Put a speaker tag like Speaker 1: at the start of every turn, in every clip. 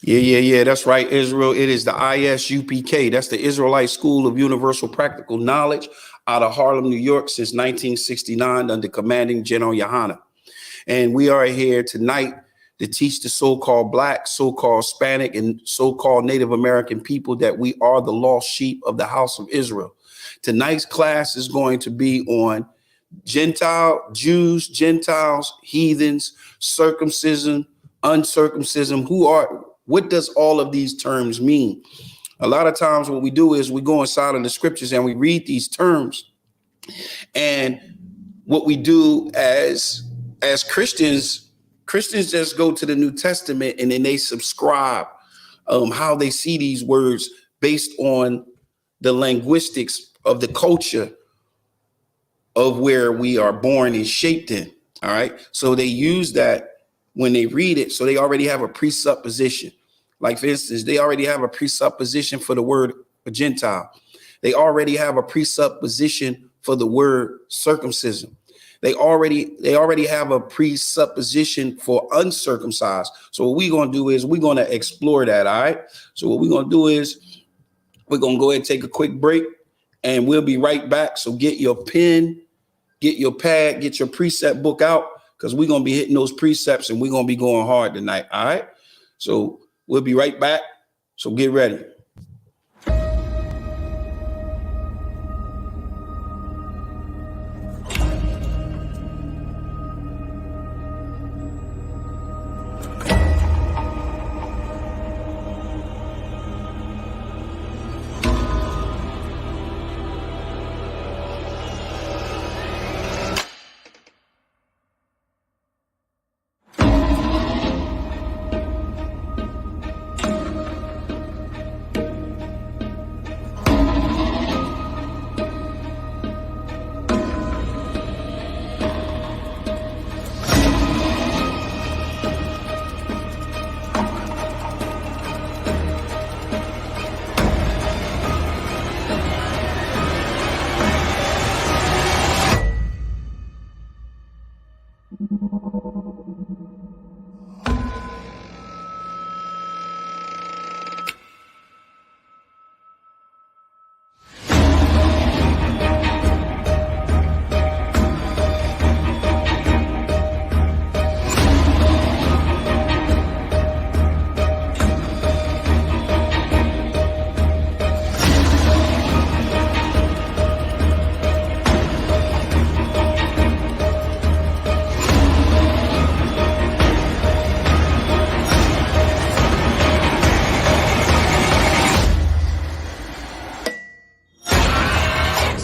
Speaker 1: Yeah. That's right, Israel. It is the ISUPK. That's the Israelite School of Universal Practical Knowledge out of Harlem, New York since 1969 under commanding General Yohana. And we are here tonight to teach the so-called Black, so-called Hispanic, and so-called Native American people that we are the lost sheep of the house of Israel. Tonight's class is going to be on Jews, Gentiles, heathens, circumcision, uncircumcision. What does all of these terms mean? A lot of times what we do is we go inside of the scriptures and we read these terms. And what we do as Christians just go to the New Testament and then they subscribe how they see these words based on the linguistics of the culture of where we are born and shaped in. All right. So they use that when they read it. So they already have a presupposition. Like, for instance, they already have a presupposition for the word Gentile. They already have a presupposition for the word circumcision. They already have a presupposition for uncircumcised. So what we're going to do is we're going to explore that. All right. So what we're going to do is we're going to go ahead and take a quick break and we'll be right back. So get your pen, get your pad, get your precept book out, because we're going to be hitting those precepts and we're going to be going hard tonight. All right. So we'll be right back. So get ready.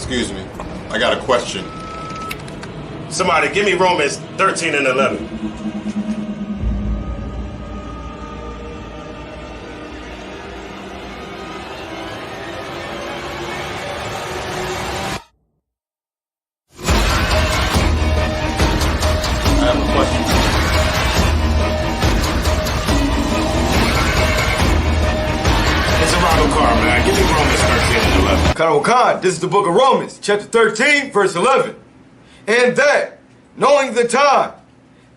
Speaker 2: Excuse me, I got a question.
Speaker 3: Somebody give me Romans 13 and 11.
Speaker 2: I have a question.
Speaker 3: It's a Ronald car, man. Give me Romans 13 and 11.
Speaker 4: Khan, this is the book of Romans, chapter 13, verse 11. And that, knowing the time,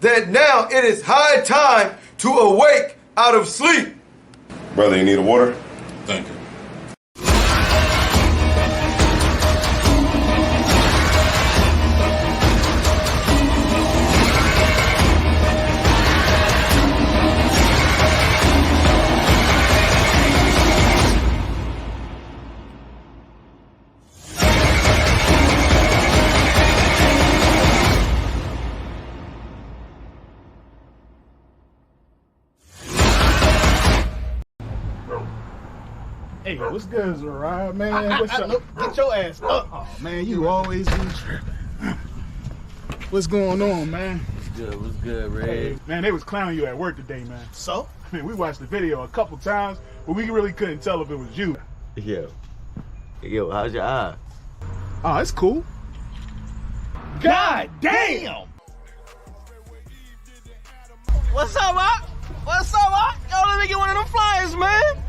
Speaker 4: that now it is high time to awake out of sleep.
Speaker 2: Brother, you need a water? Thank you.
Speaker 5: Hey, what's good, Zariah, man? What's up? Get your ass up. Oh, man, you always be tripping. What's going on, man?
Speaker 6: What's good, Red?
Speaker 5: Hey, man, they was clowning you at work today, man. So? I mean, we watched the video a couple times, but we really couldn't tell if it was you.
Speaker 6: Yo, how's your eye?
Speaker 5: Oh, it's cool. God damn!
Speaker 6: What's up, Rock? What's up, Rock? Yo, let me get one of them flyers, man.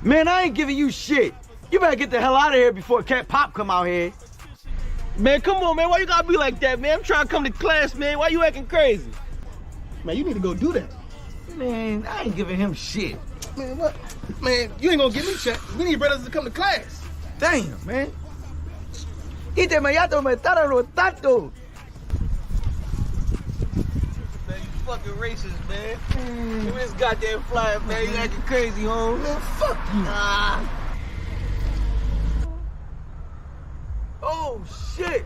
Speaker 6: Man, I ain't giving you shit. You better get the hell out of here before Cat Pop come out here. Man, come on, man. Why you gotta be like that, man? I'm trying to come to class, man. Why you acting crazy?
Speaker 5: Man, you need to go do that.
Speaker 6: Man, I ain't giving him shit.
Speaker 5: Man, what? Man, you ain't gonna get me checked. We need brothers to come to class.
Speaker 6: Damn, man. Este mayato me está rotando. Man, you fucking racist, man. You this goddamn flyer, man. You acting crazy, home.
Speaker 5: Man, fuck you.
Speaker 6: Oh, shit.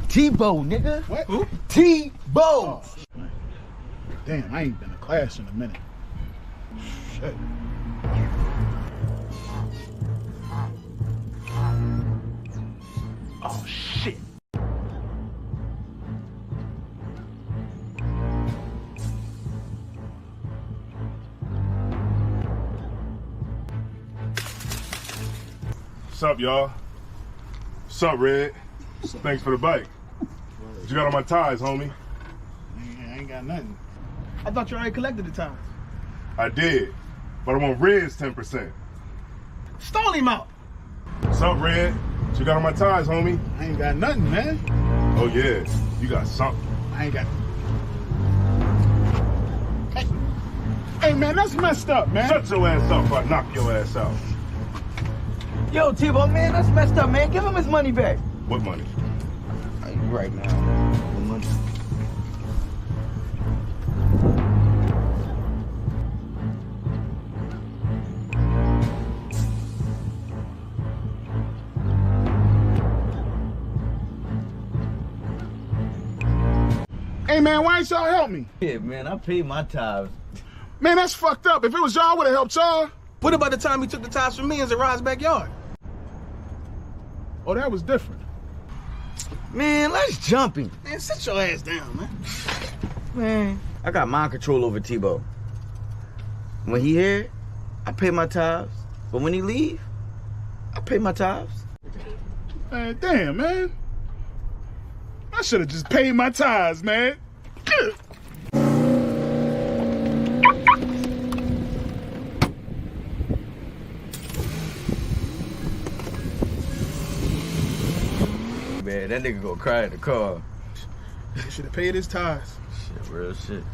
Speaker 6: Tebow, nigga.
Speaker 5: What? Who?
Speaker 6: Tebow.
Speaker 5: Oh, damn, I ain't been to class in a minute. Shit. Oh, shit.
Speaker 7: What's up, y'all? What's up, Red? Thanks for the bike. What you got on my ties, homie?
Speaker 5: I ain't got nothing. I thought you already collected the tithes.
Speaker 7: I did, but I want Red's 10%.
Speaker 5: Stole him out.
Speaker 7: What's up, Red? What you got on my ties, homie?
Speaker 5: I ain't got nothing, man.
Speaker 7: Oh, yeah, you got something.
Speaker 5: I ain't got. Hey, man, that's messed up, man.
Speaker 7: Shut your ass up or I knock your ass out.
Speaker 6: Yo, Tebow, man, that's messed up, man. Give him his money back.
Speaker 7: What money?
Speaker 6: Right now. The money.
Speaker 5: Hey, man, why ain't y'all help me?
Speaker 6: Yeah, man, I paid my tithes.
Speaker 5: Man, that's fucked up. If it was y'all, I would have helped y'all. What about the time he took the tithes from me in Zariah's backyard? Oh, that was different.
Speaker 6: Man, let's jump him.
Speaker 5: Man, sit your ass down, man.
Speaker 6: Man, I got mind control over Tebow. When he here, I pay my tithes. But when he leave, I pay my tithes.
Speaker 5: Man, damn, man. I should have just paid my tithes, man.
Speaker 6: Man, that nigga gonna cry in the car.
Speaker 5: He should have paid his tithes.
Speaker 6: Shit, real shit.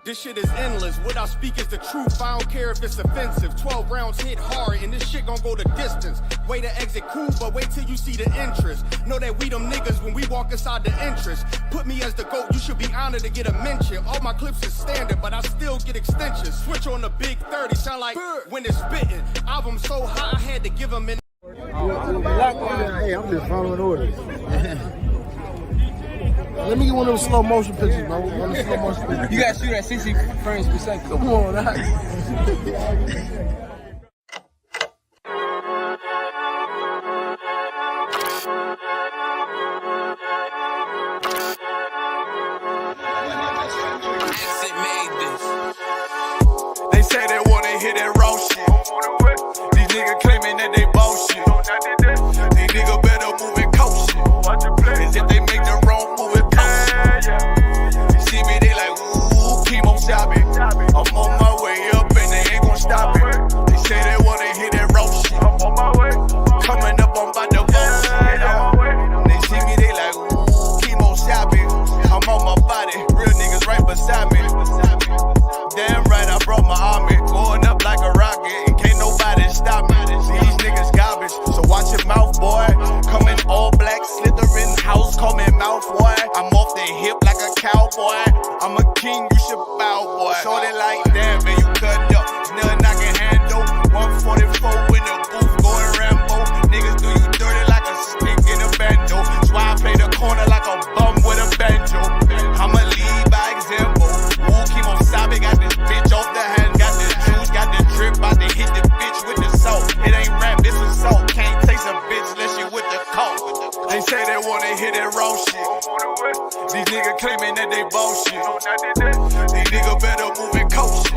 Speaker 8: This shit is endless. What I speak is the truth. I don't care if it's offensive. 12 rounds hit hard, and this shit gon' go the distance. Way to exit cool, but wait till you see the interest. Know that we them niggas when we walk inside the entrance. Put me as the GOAT, you should be honored to get a mention. All my clips is standard, but I still get extensions. Switch on the big 30, sound like when it's spitting. Album so hot, I had to give them an.
Speaker 9: Hey, I'm just following orders. Let me get one of those slow motion pictures, bro. One of the slow motion pictures.
Speaker 10: You gotta shoot at 60 frames per second.
Speaker 9: Come on,
Speaker 8: They say they wanna hear that raw shit. These niggas claiming that they bullshit. These niggas better move and coach shit. As if they make the wrong move and coach shit. You see me, they like, ooh, chemo shopping. I'm on my way up and they ain't gon' stop it. They say they wanna hear that raw shit. Coming up on by the bullshit. They see me, they like, ooh, chemo shopping. I'm on my body, real niggas right beside me. Damn right, I brought my army. Going up like a rocket, and can't nobody stop me. These niggas garbage, so watch your mouth, boy. Coming all black, slithering house, call me mouth, boy. I'm off the hip like a cowboy. I'm a king, you should bow, boy. So they like, damn, man, you cut up. Nothing I can handle. 144 in the booth, going Rambo. Niggas do you dirty like a stick in a bando. That's why I play the corner like a bum with a banjo. I'ma lead by example. Woo, keep on sobbing, got this bitch off the hand. Got the juice, got the drip, about to hit the bitch with the salt. It ain't rap, it's assault. Can't taste a bitch unless you with the coke. They say they wanna hear that raw shit. These niggas claiming that they bullshit. These niggas better move and coach shit.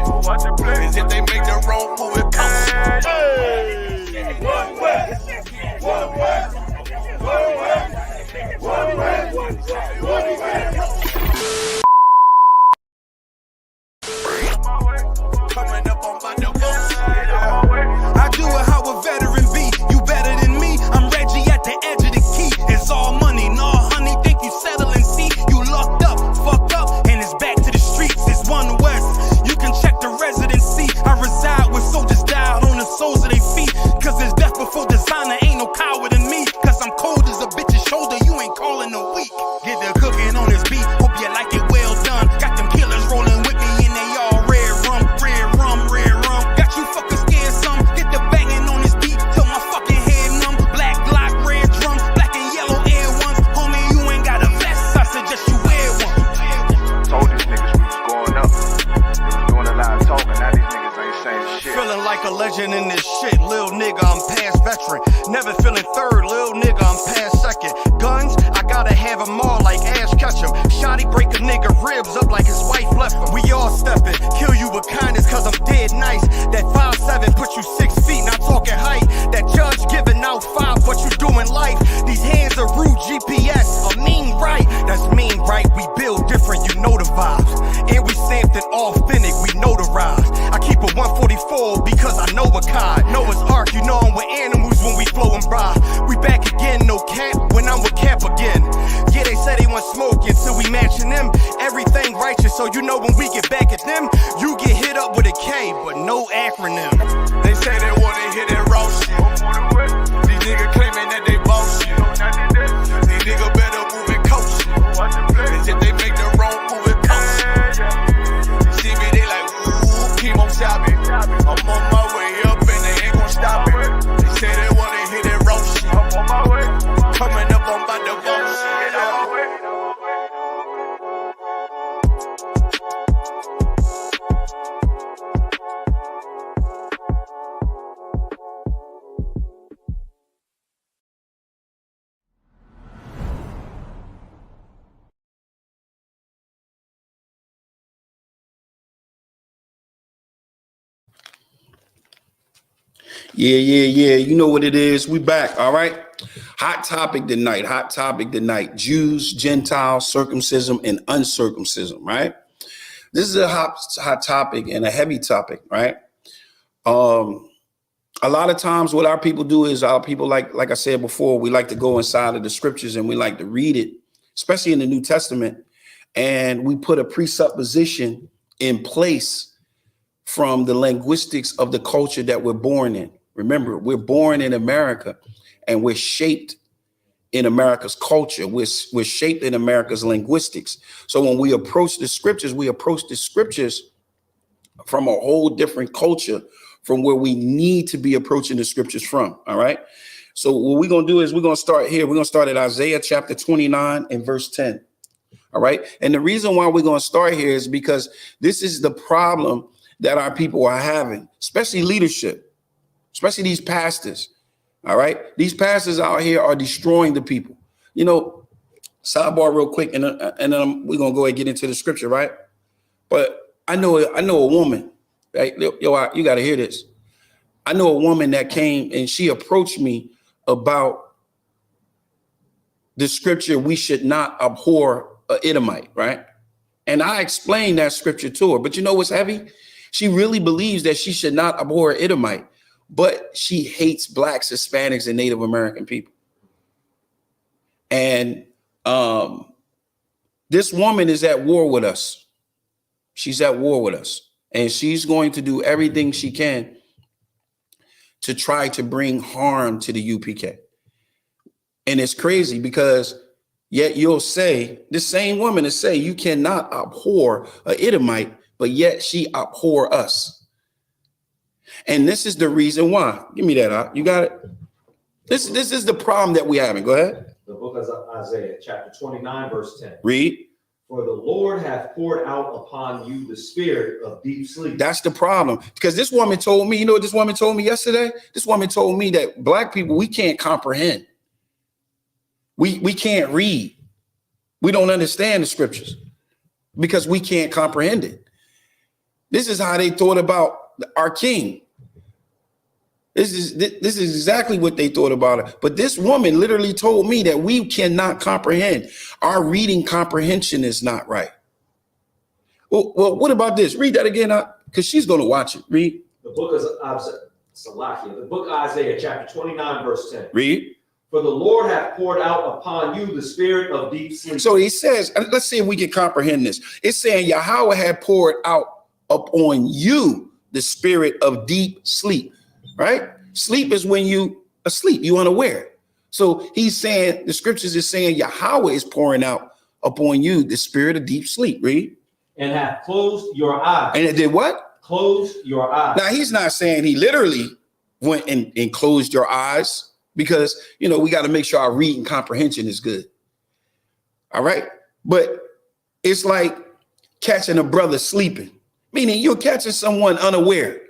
Speaker 8: As if they make the wrong move and coach shit. One way, one way, one way, one way, one way. Coming up on my I do it how a veteran be. You better than me. I'm Reggie at the edge of the key. It's all money, no honey. Think you settle and see. You locked up, fucked up, and it's back to the streets. It's one West. You can check. legend in this shit, lil nigga, I'm past veteran. Never feeling third, lil nigga, I'm past second. Guns, I gotta have them all like Ash Ketchum. Shotty break a nigga ribs up like his wife left him. We all stepping, kill you with kindness cause I'm dead nice. That 5'7" put you 6 feet, not talking height. That judge giving out 5, what you doing life. These hands are rude GPS, a mean right. That's mean right, we build different, you know the vibes. And we stamped it authentic, we notarized. I keep a 144 because I know a kind. Noah's Ark, you know I'm with animals when we flowing by. We back again, no cap, when I'm with cap again. Yeah, they say they want smoke until we matching them. Everything righteous, so you know when we get back at them, you get hit up with a K, but no acronym. They say they wanna hear that raw shit. These niggas claiming that they boss shit. These niggas better move and coach shit. Cause if they make the wrong move, it coach shit. See me, they like, ooh, chemo shopping. I'm on my way up and they ain't gon' stop it. They say they wanna hear that raw shit. I'm on my way. Coming up, I'm about to boss shit.
Speaker 1: Yeah. You know what it is. We back. All right. Hot topic tonight. Hot topic tonight. Jews, Gentiles, circumcision and uncircumcision. Right. This is a hot topic and a heavy topic. Right. A lot of times what our people do is our people, like I said before, we like to go inside of the scriptures and we like to read it, especially in the New Testament. And we put a presupposition in place from the linguistics of the culture that we're born in. Remember, we're born in America and we're shaped in America's culture. We're shaped in America's linguistics. So when we approach the scriptures from a whole different culture from where we need to be approaching the scriptures from. All right. So what we're going to do is we're going to start here. We're going to start at Isaiah chapter 29 and verse 10. All right. And the reason why we're going to start here is because this is the problem that our people are having, especially leadership, especially these pastors. All right. These pastors out here are destroying the people. You know, sidebar real quick, and then we're going to go ahead and get into the scripture. Right. But I know a woman. Right? Yo, you got to hear this. I know a woman that came and she approached me about the scripture, we should not abhor an Edomite. Right. And I explained that scripture to her. But you know what's heavy? She really believes that she should not abhor an Edomite, but she hates Blacks, Hispanics, and Native American people. And this woman is at war with us. She's at war with us. And she's going to do everything she can to try to bring harm to the UPK. And it's crazy because yet you'll say, this same woman is say you cannot abhor an Edomite, but yet she abhor us. And this is the reason why. Give me that out. You got it? This is the problem that we're having. Go ahead.
Speaker 11: The book of Isaiah, chapter 29, verse 10.
Speaker 1: Read.
Speaker 11: For the Lord hath poured out upon you the spirit of deep sleep.
Speaker 1: That's the problem. Because this woman told me, you know what this woman told me yesterday? This woman told me that Black people, we can't comprehend. We can't read. We don't understand the scriptures because we can't comprehend it. This is how they thought about our king. This is exactly what they thought about it. But this woman literally told me that we cannot comprehend. Our reading comprehension is not right. Well, what about this? Read that again, because she's going to watch it. Read.
Speaker 11: The book of the book of Isaiah, chapter 29, verse 10.
Speaker 1: Read.
Speaker 11: For the Lord hath poured out upon you the spirit of deep sleep.
Speaker 1: So he says, let's see if we can comprehend this. It's saying Yahweh had poured out upon you the spirit of deep sleep. Right? Sleep is when you asleep, you unaware. So he's saying, the scriptures is saying Yahweh is pouring out upon you the spirit of deep sleep. Read.
Speaker 11: And hath closed your eyes.
Speaker 1: And it did what?
Speaker 11: Closed your eyes.
Speaker 1: Now he's not saying he literally went and closed your eyes, because, you know, we got to make sure our reading comprehension is good. All right. But it's like catching a brother sleeping, meaning you're catching someone unaware.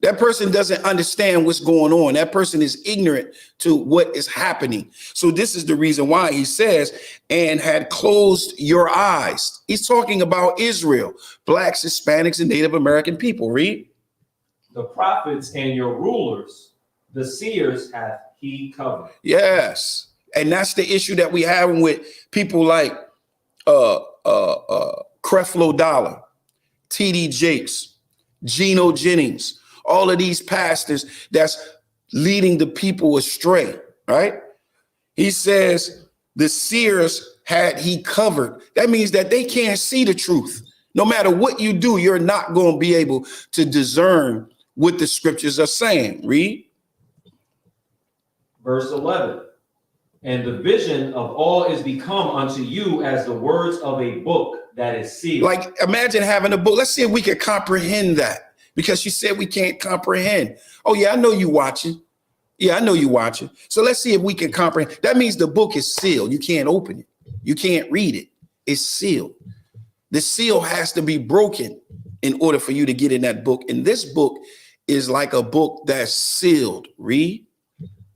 Speaker 1: That person doesn't understand what's going on. That person is ignorant to what is happening. So this is the reason why he says, and had closed your eyes. He's talking about Israel, blacks, Hispanics, and Native American people. Read.
Speaker 11: The prophets and your rulers, the seers hath he covered.
Speaker 1: Yes. And that's the issue that we have with people like Creflo Dollar, T.D. Jakes, Geno Jennings, all of these pastors that's leading the people astray, right? He says the seers had he covered. That means that they can't see the truth. No matter what you do, you're not going to be able to discern what the scriptures are saying. Read.
Speaker 11: Verse 11. And the vision of all is become unto you as the words of a book that is sealed. Like, imagine having a book. Let's see if we can comprehend that. Because you said we can't comprehend. Oh, yeah, I know you watching. Yeah, I know you watching. So let's see if we can comprehend. That means the book is sealed. You can't open it. You can't read it. It's sealed. The seal has to be broken in order for you to get in that book. And this book is like a book that's sealed. Read.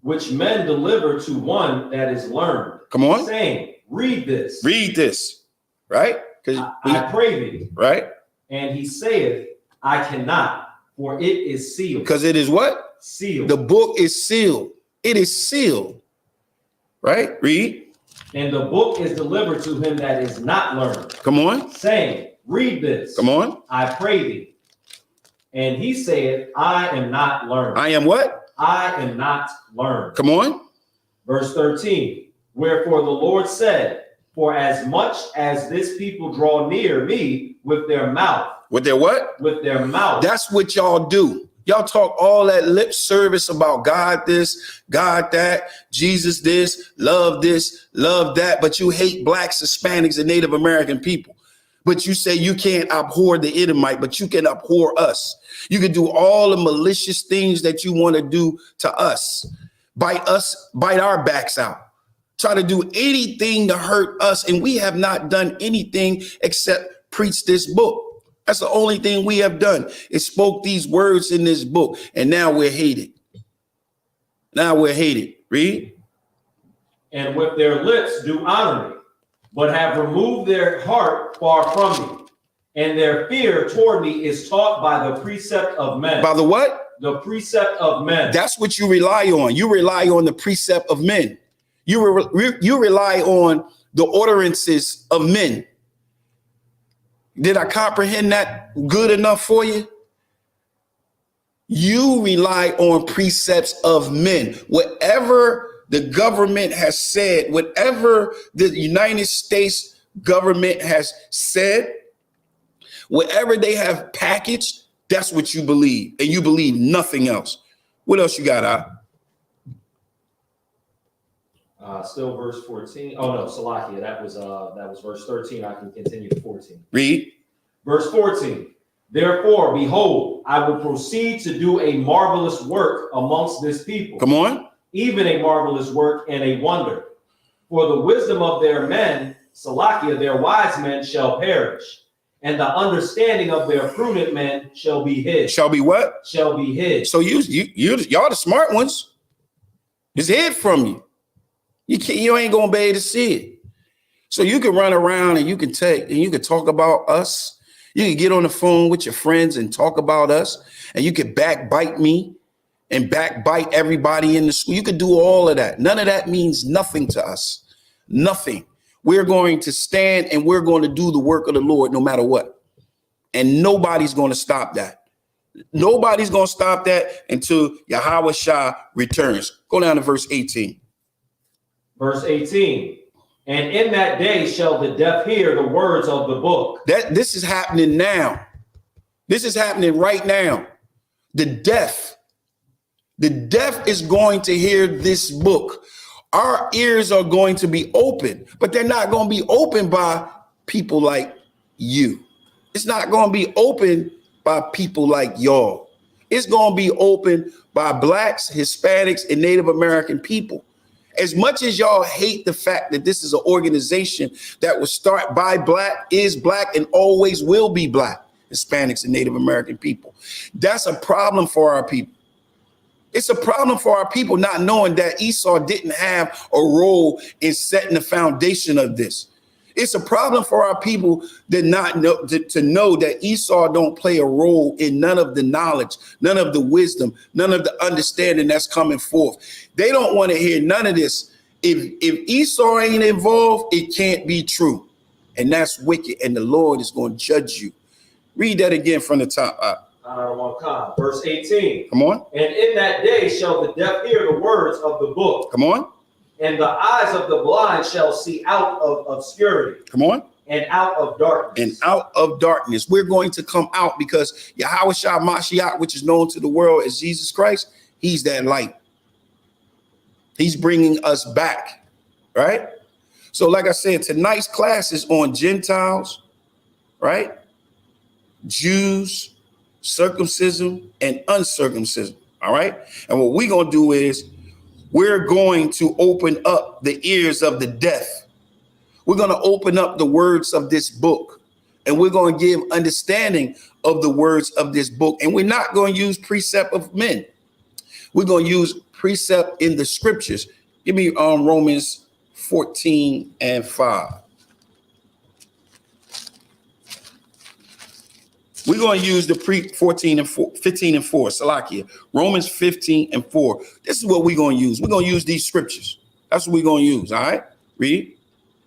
Speaker 11: Which men deliver to one that is learned. Come on. Saying, read this. Read this. Right? I pray thee. Right? And he saith, I cannot, for it is sealed. Because it is what? Sealed. The book is sealed. It is sealed. Right? Read. And the book is delivered to him that is not learned. Come on. Saying, read this. Come on. I pray thee. And he said, I am not learned. I am what? I am not learned. Come on. Verse 13. Wherefore the Lord said, for as much as this people draw near me with their mouth. With their what? With their mouth. That's what y'all do. Y'all talk all that lip service about God this, God that, Jesus this, love that, but you hate blacks, Hispanics, and Native American people. But you say you can't abhor the Edomite, but you can abhor us. You can do all the malicious things that you want to do to us, bite our backs out. Try to do anything to hurt us, and we have not done anything except preach this book. That's the only thing we have done is spoke these words in this book, and now we're hated. Now we're hated. Read. And with their lips do honor me, but have removed their heart far from me, and their fear toward me is taught by the precept of men. By the what? The precept of men. That's what you rely on. You rely on the precept of men. You rely on the ordinances of men. Did I comprehend that good enough for you? You rely on precepts of men. Whatever the government has said, whatever the United States government has said, whatever they have packaged, that's what you believe. And you believe nothing else. What else you got, Still verse 14. Oh no, Salakia. That was verse 13. I can continue to 14.
Speaker 1: Read.
Speaker 11: Verse 14. Therefore, behold, I will proceed to do a marvelous work amongst this people.
Speaker 1: Come on.
Speaker 11: Even a marvelous work and a wonder. For the wisdom of their men, Salakia, their wise men shall perish, and the understanding of their prudent men shall be hid.
Speaker 1: Shall be what?
Speaker 11: Shall be hid.
Speaker 1: So y'all the smart ones. It's hid from you. You ain't gonna be able to see it. So you can run around and you can talk about us. You can get on the phone with your friends and talk about us, and you can backbite me and backbite everybody in the school. You could do all of that. None of that means nothing to us. Nothing. We're going to stand and we're going to do the work of the Lord no matter what. And nobody's going to stop that. Nobody's going to stop that until Yahweh Shah returns. Go down to verse 18.
Speaker 11: Verse 18. And in that day shall the deaf hear the words of the book.
Speaker 1: This is happening now. This is happening right now. The deaf is going to hear this book. Our ears are going to be open, but they're not going to be opened by people like you. It's not going to be opened by people like y'all. It's going to be opened by blacks, Hispanics, and Native American people. As much as y'all hate the fact that this is an organization that was started by black, is black, and always will be black. Hispanics, and Native American people. That's a problem for our people. It's a problem for our people not knowing that Esau didn't have a role in setting the foundation of this. It's a problem for our people to not know to know that Esau don't play a role in none of the knowledge, none of the wisdom, none of the understanding that's coming forth. They don't want to hear none of this. If Esau ain't involved, it can't be true. And that's wicked. And the Lord is going to judge you. Read that again from the top.
Speaker 11: Verse 18.
Speaker 1: Come on.
Speaker 11: And in that day shall the deaf hear the words of the book.
Speaker 1: Come on.
Speaker 11: And the eyes of the blind shall see out of obscurity.
Speaker 1: Come on.
Speaker 11: And out of darkness.
Speaker 1: And out of darkness. We're going to come out because Yahweh Shah Mashiach, which is known to the world as Jesus Christ, he's that light. He's bringing us back, right? So like I said, tonight's class is on Gentiles, right? Jews, circumcision, and uncircumcision, all right? And what we're going to do is we're going to open up the ears of the deaf. We're going to open up the words of this book, and we're going to give understanding of the words of this book. And we're not going to use precept of men. We're going to use precept in the scriptures. Give me Romans 14:5. We're going to use the 15 and 4, Salakia. Romans 15:4. This is what we're going to use. We're going to use these scriptures. That's what we're going to use. All right. Read.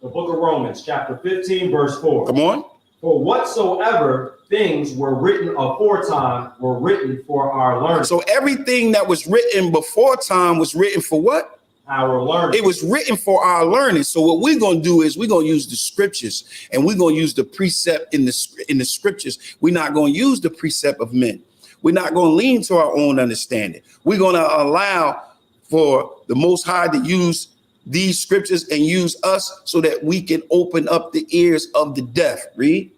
Speaker 11: The book of Romans, chapter 15, verse 4.
Speaker 1: Come on.
Speaker 11: For whatsoever things were written aforetime were written for our learning.
Speaker 1: So everything that was written before time was written for what?
Speaker 11: Our learning.
Speaker 1: It was written for our learning. So what we're going to do is we're going to use the scriptures, and we're going to use the precept in the scriptures. We're not going to use the precept of men. We're not going to lean to our own understanding. We're going to allow for the Most High to use these scriptures and use us so that we can open up the ears of the deaf. Read.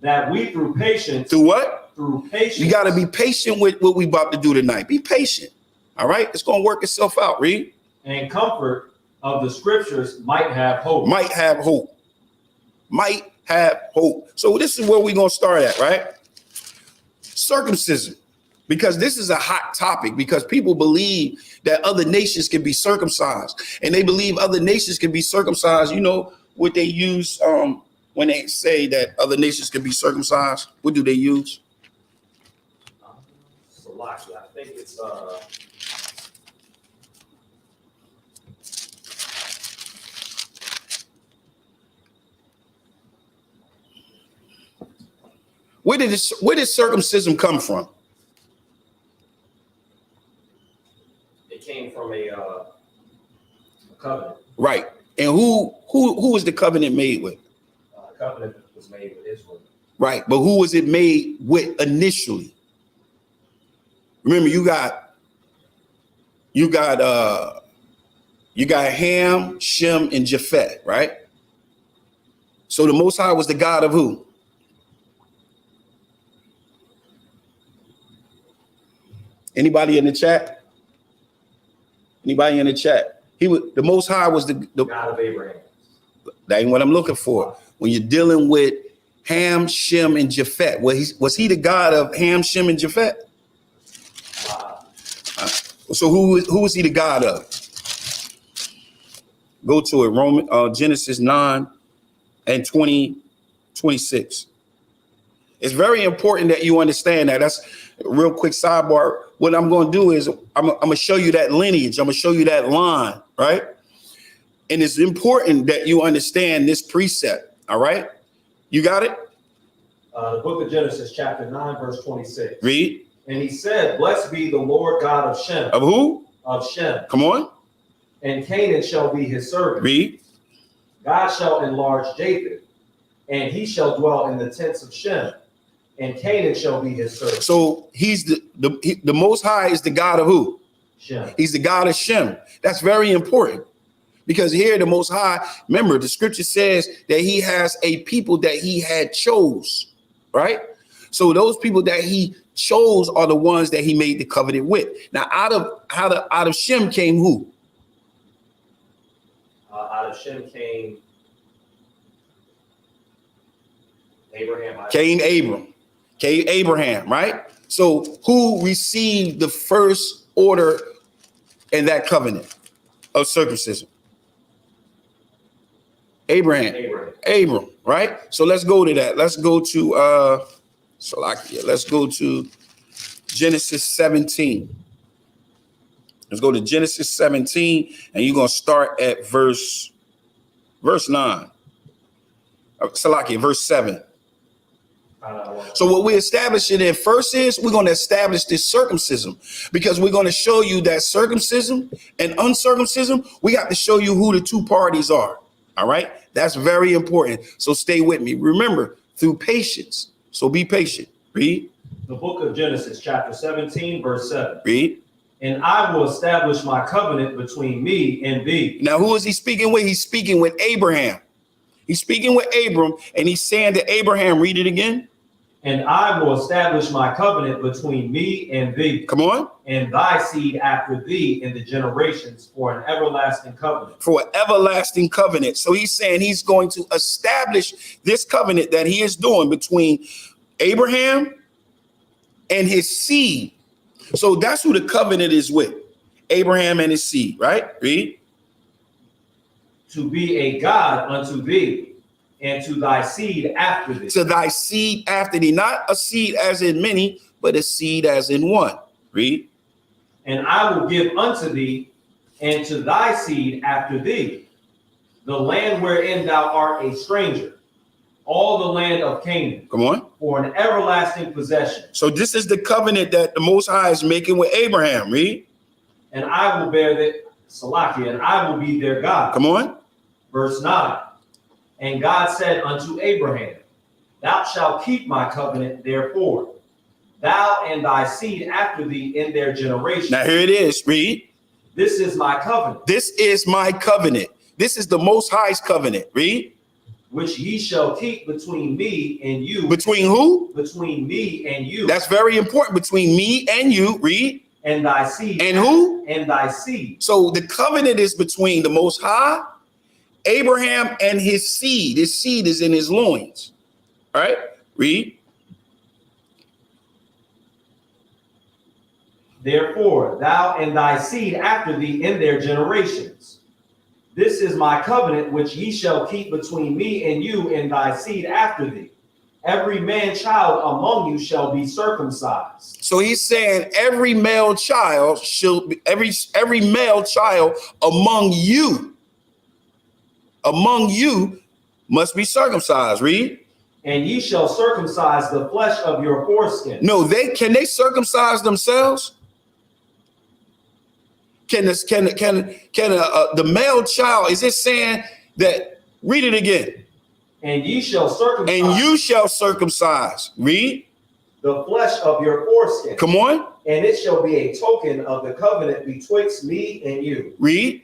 Speaker 11: That we through patience.
Speaker 1: Through what?
Speaker 11: Through patience.
Speaker 1: You got to be patient with what we about to do tonight. Be patient. All right. It's going to work itself out. Read.
Speaker 11: And comfort of the scriptures might have hope.
Speaker 1: Might have hope. Might have hope. So this is where we're going to start at, right? Circumcision. Because this is a hot topic, because people believe that other nations can be circumcised, and they believe other nations can be circumcised. You know what they use when they say that other nations can be circumcised? What do they use?
Speaker 11: Salakia. I think it's
Speaker 1: where did circumcision come from?
Speaker 11: It came from a covenant.
Speaker 1: Right. And who was the covenant made with?
Speaker 11: The covenant was made with Israel.
Speaker 1: Right. But who was it made with initially? Remember, you got Ham, Shem, and Japheth, right? So the Most High was the God of who? Anybody in the chat? Anybody in the chat? The Most High was the
Speaker 11: God of Abraham.
Speaker 1: That ain't what I'm looking for. When you're dealing with Ham, Shem, and Japheth, was he the God of Ham, Shem, and Japheth? So who was he the God of? Go to it. Genesis 9 and 26. It's very important that you understand that. That's a real quick sidebar. What I'm going to do is I'm going to show you that lineage. I'm going to show you that line, right? And it's important that you understand this precept, all right? You got it?
Speaker 11: The book of Genesis, chapter 9, verse 26.
Speaker 1: Read.
Speaker 11: And he said, blessed be the Lord God of Shem.
Speaker 1: Of who?
Speaker 11: Of Shem.
Speaker 1: Come on.
Speaker 11: And Canaan shall be his servant.
Speaker 1: Read.
Speaker 11: God shall enlarge Japheth, and he shall dwell in the tents of Shem, and Canaan shall be his servant.
Speaker 1: So he's the Most High is the God of who?
Speaker 11: Shem.
Speaker 1: He's the God of Shem. That's very important, because here the Most High, remember the scripture says that he has a people that he had chose, right? So those people that he chose are the ones that he made the covenant with. Now out of Shem came who?
Speaker 11: Out of Shem came Abraham.
Speaker 1: Came Abram. Okay, Abraham, right? So who received the first order in that covenant of circumcision? Abram, right? So let's go to that. Let's go to Salakia. Let's go to Genesis 17. Let's go to Genesis 17, and you're gonna start at verse 9. Salakia, verse 7. So what we're establishing in first is we're going to establish this circumcision, because we're going to show you that circumcision and uncircumcision, we have to show you who the two parties are. All right. That's very important. So stay with me. Remember, through patience. So be patient. Read.
Speaker 11: The book of Genesis, chapter 17, verse 7.
Speaker 1: Read.
Speaker 11: And I will establish my covenant between me and thee.
Speaker 1: Now, who is he speaking with? He's speaking with Abraham. He's speaking with Abram, and he's saying to Abraham, read it again.
Speaker 11: And I will establish my covenant between me and thee.
Speaker 1: Come on.
Speaker 11: And thy seed after thee in the generations for an everlasting covenant.
Speaker 1: For an everlasting covenant. So he's saying he's going to establish this covenant that he is doing between Abraham and his seed. So that's who the covenant is with. Abraham and his seed, right? Read.
Speaker 11: To be a God unto thee, and to thy seed after thee.
Speaker 1: To thy seed after thee, not a seed as in many, but a seed as in one. Read.
Speaker 11: And I will give unto thee and to thy seed after thee the land wherein thou art a stranger, all the land of Canaan.
Speaker 1: Come on.
Speaker 11: For an everlasting possession.
Speaker 1: So this is the covenant that the Most High is making with Abraham. Read.
Speaker 11: And I will bear the Salakia, and I will be their God.
Speaker 1: Come on.
Speaker 11: Verse 9. And God said unto Abraham, thou shalt keep my covenant, therefore, thou and thy seed after thee in their generations.
Speaker 1: Now here it is. Read.
Speaker 11: This is my covenant.
Speaker 1: This is my covenant. This is the Most High's covenant. Read.
Speaker 11: Which ye shall keep between me and you.
Speaker 1: Between who?
Speaker 11: Between me and you.
Speaker 1: That's very important. Between me and you. Read.
Speaker 11: And thy seed.
Speaker 1: And who?
Speaker 11: And thy seed.
Speaker 1: So the covenant is between the Most High, Abraham, and his seed. His seed is in his loins. All right. Read.
Speaker 11: Therefore, thou and thy seed after thee in their generations. This is my covenant which ye shall keep between me and you and thy seed after thee. Every man child among you shall be circumcised.
Speaker 1: So he's saying every male child shall be, every male child among you must be circumcised. Read.
Speaker 11: And ye shall circumcise the flesh of your foreskin.
Speaker 1: No, can they circumcise themselves? Can the male child, is it saying that, read it again.
Speaker 11: And ye shall circumcise.
Speaker 1: And you shall circumcise. Read.
Speaker 11: The flesh of your foreskin.
Speaker 1: Come on.
Speaker 11: And it shall be a token of the covenant betwixt me and you.
Speaker 1: Read.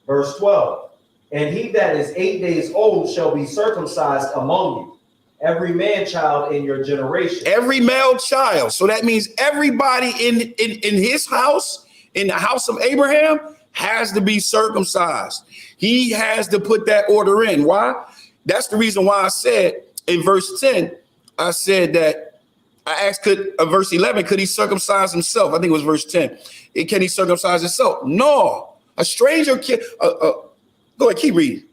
Speaker 11: Verse 12. And he that is 8 days old shall be circumcised among you, every man child in your generation.
Speaker 1: Every male child. So that means everybody in his house, in the house of Abraham, has to be circumcised. He has to put that order in. Why? That's the reason why I said in verse 10, I said that I asked, verse 11, could he circumcise himself? I think it was verse 10. Can he circumcise himself? No. A stranger can. Go ahead, keep reading.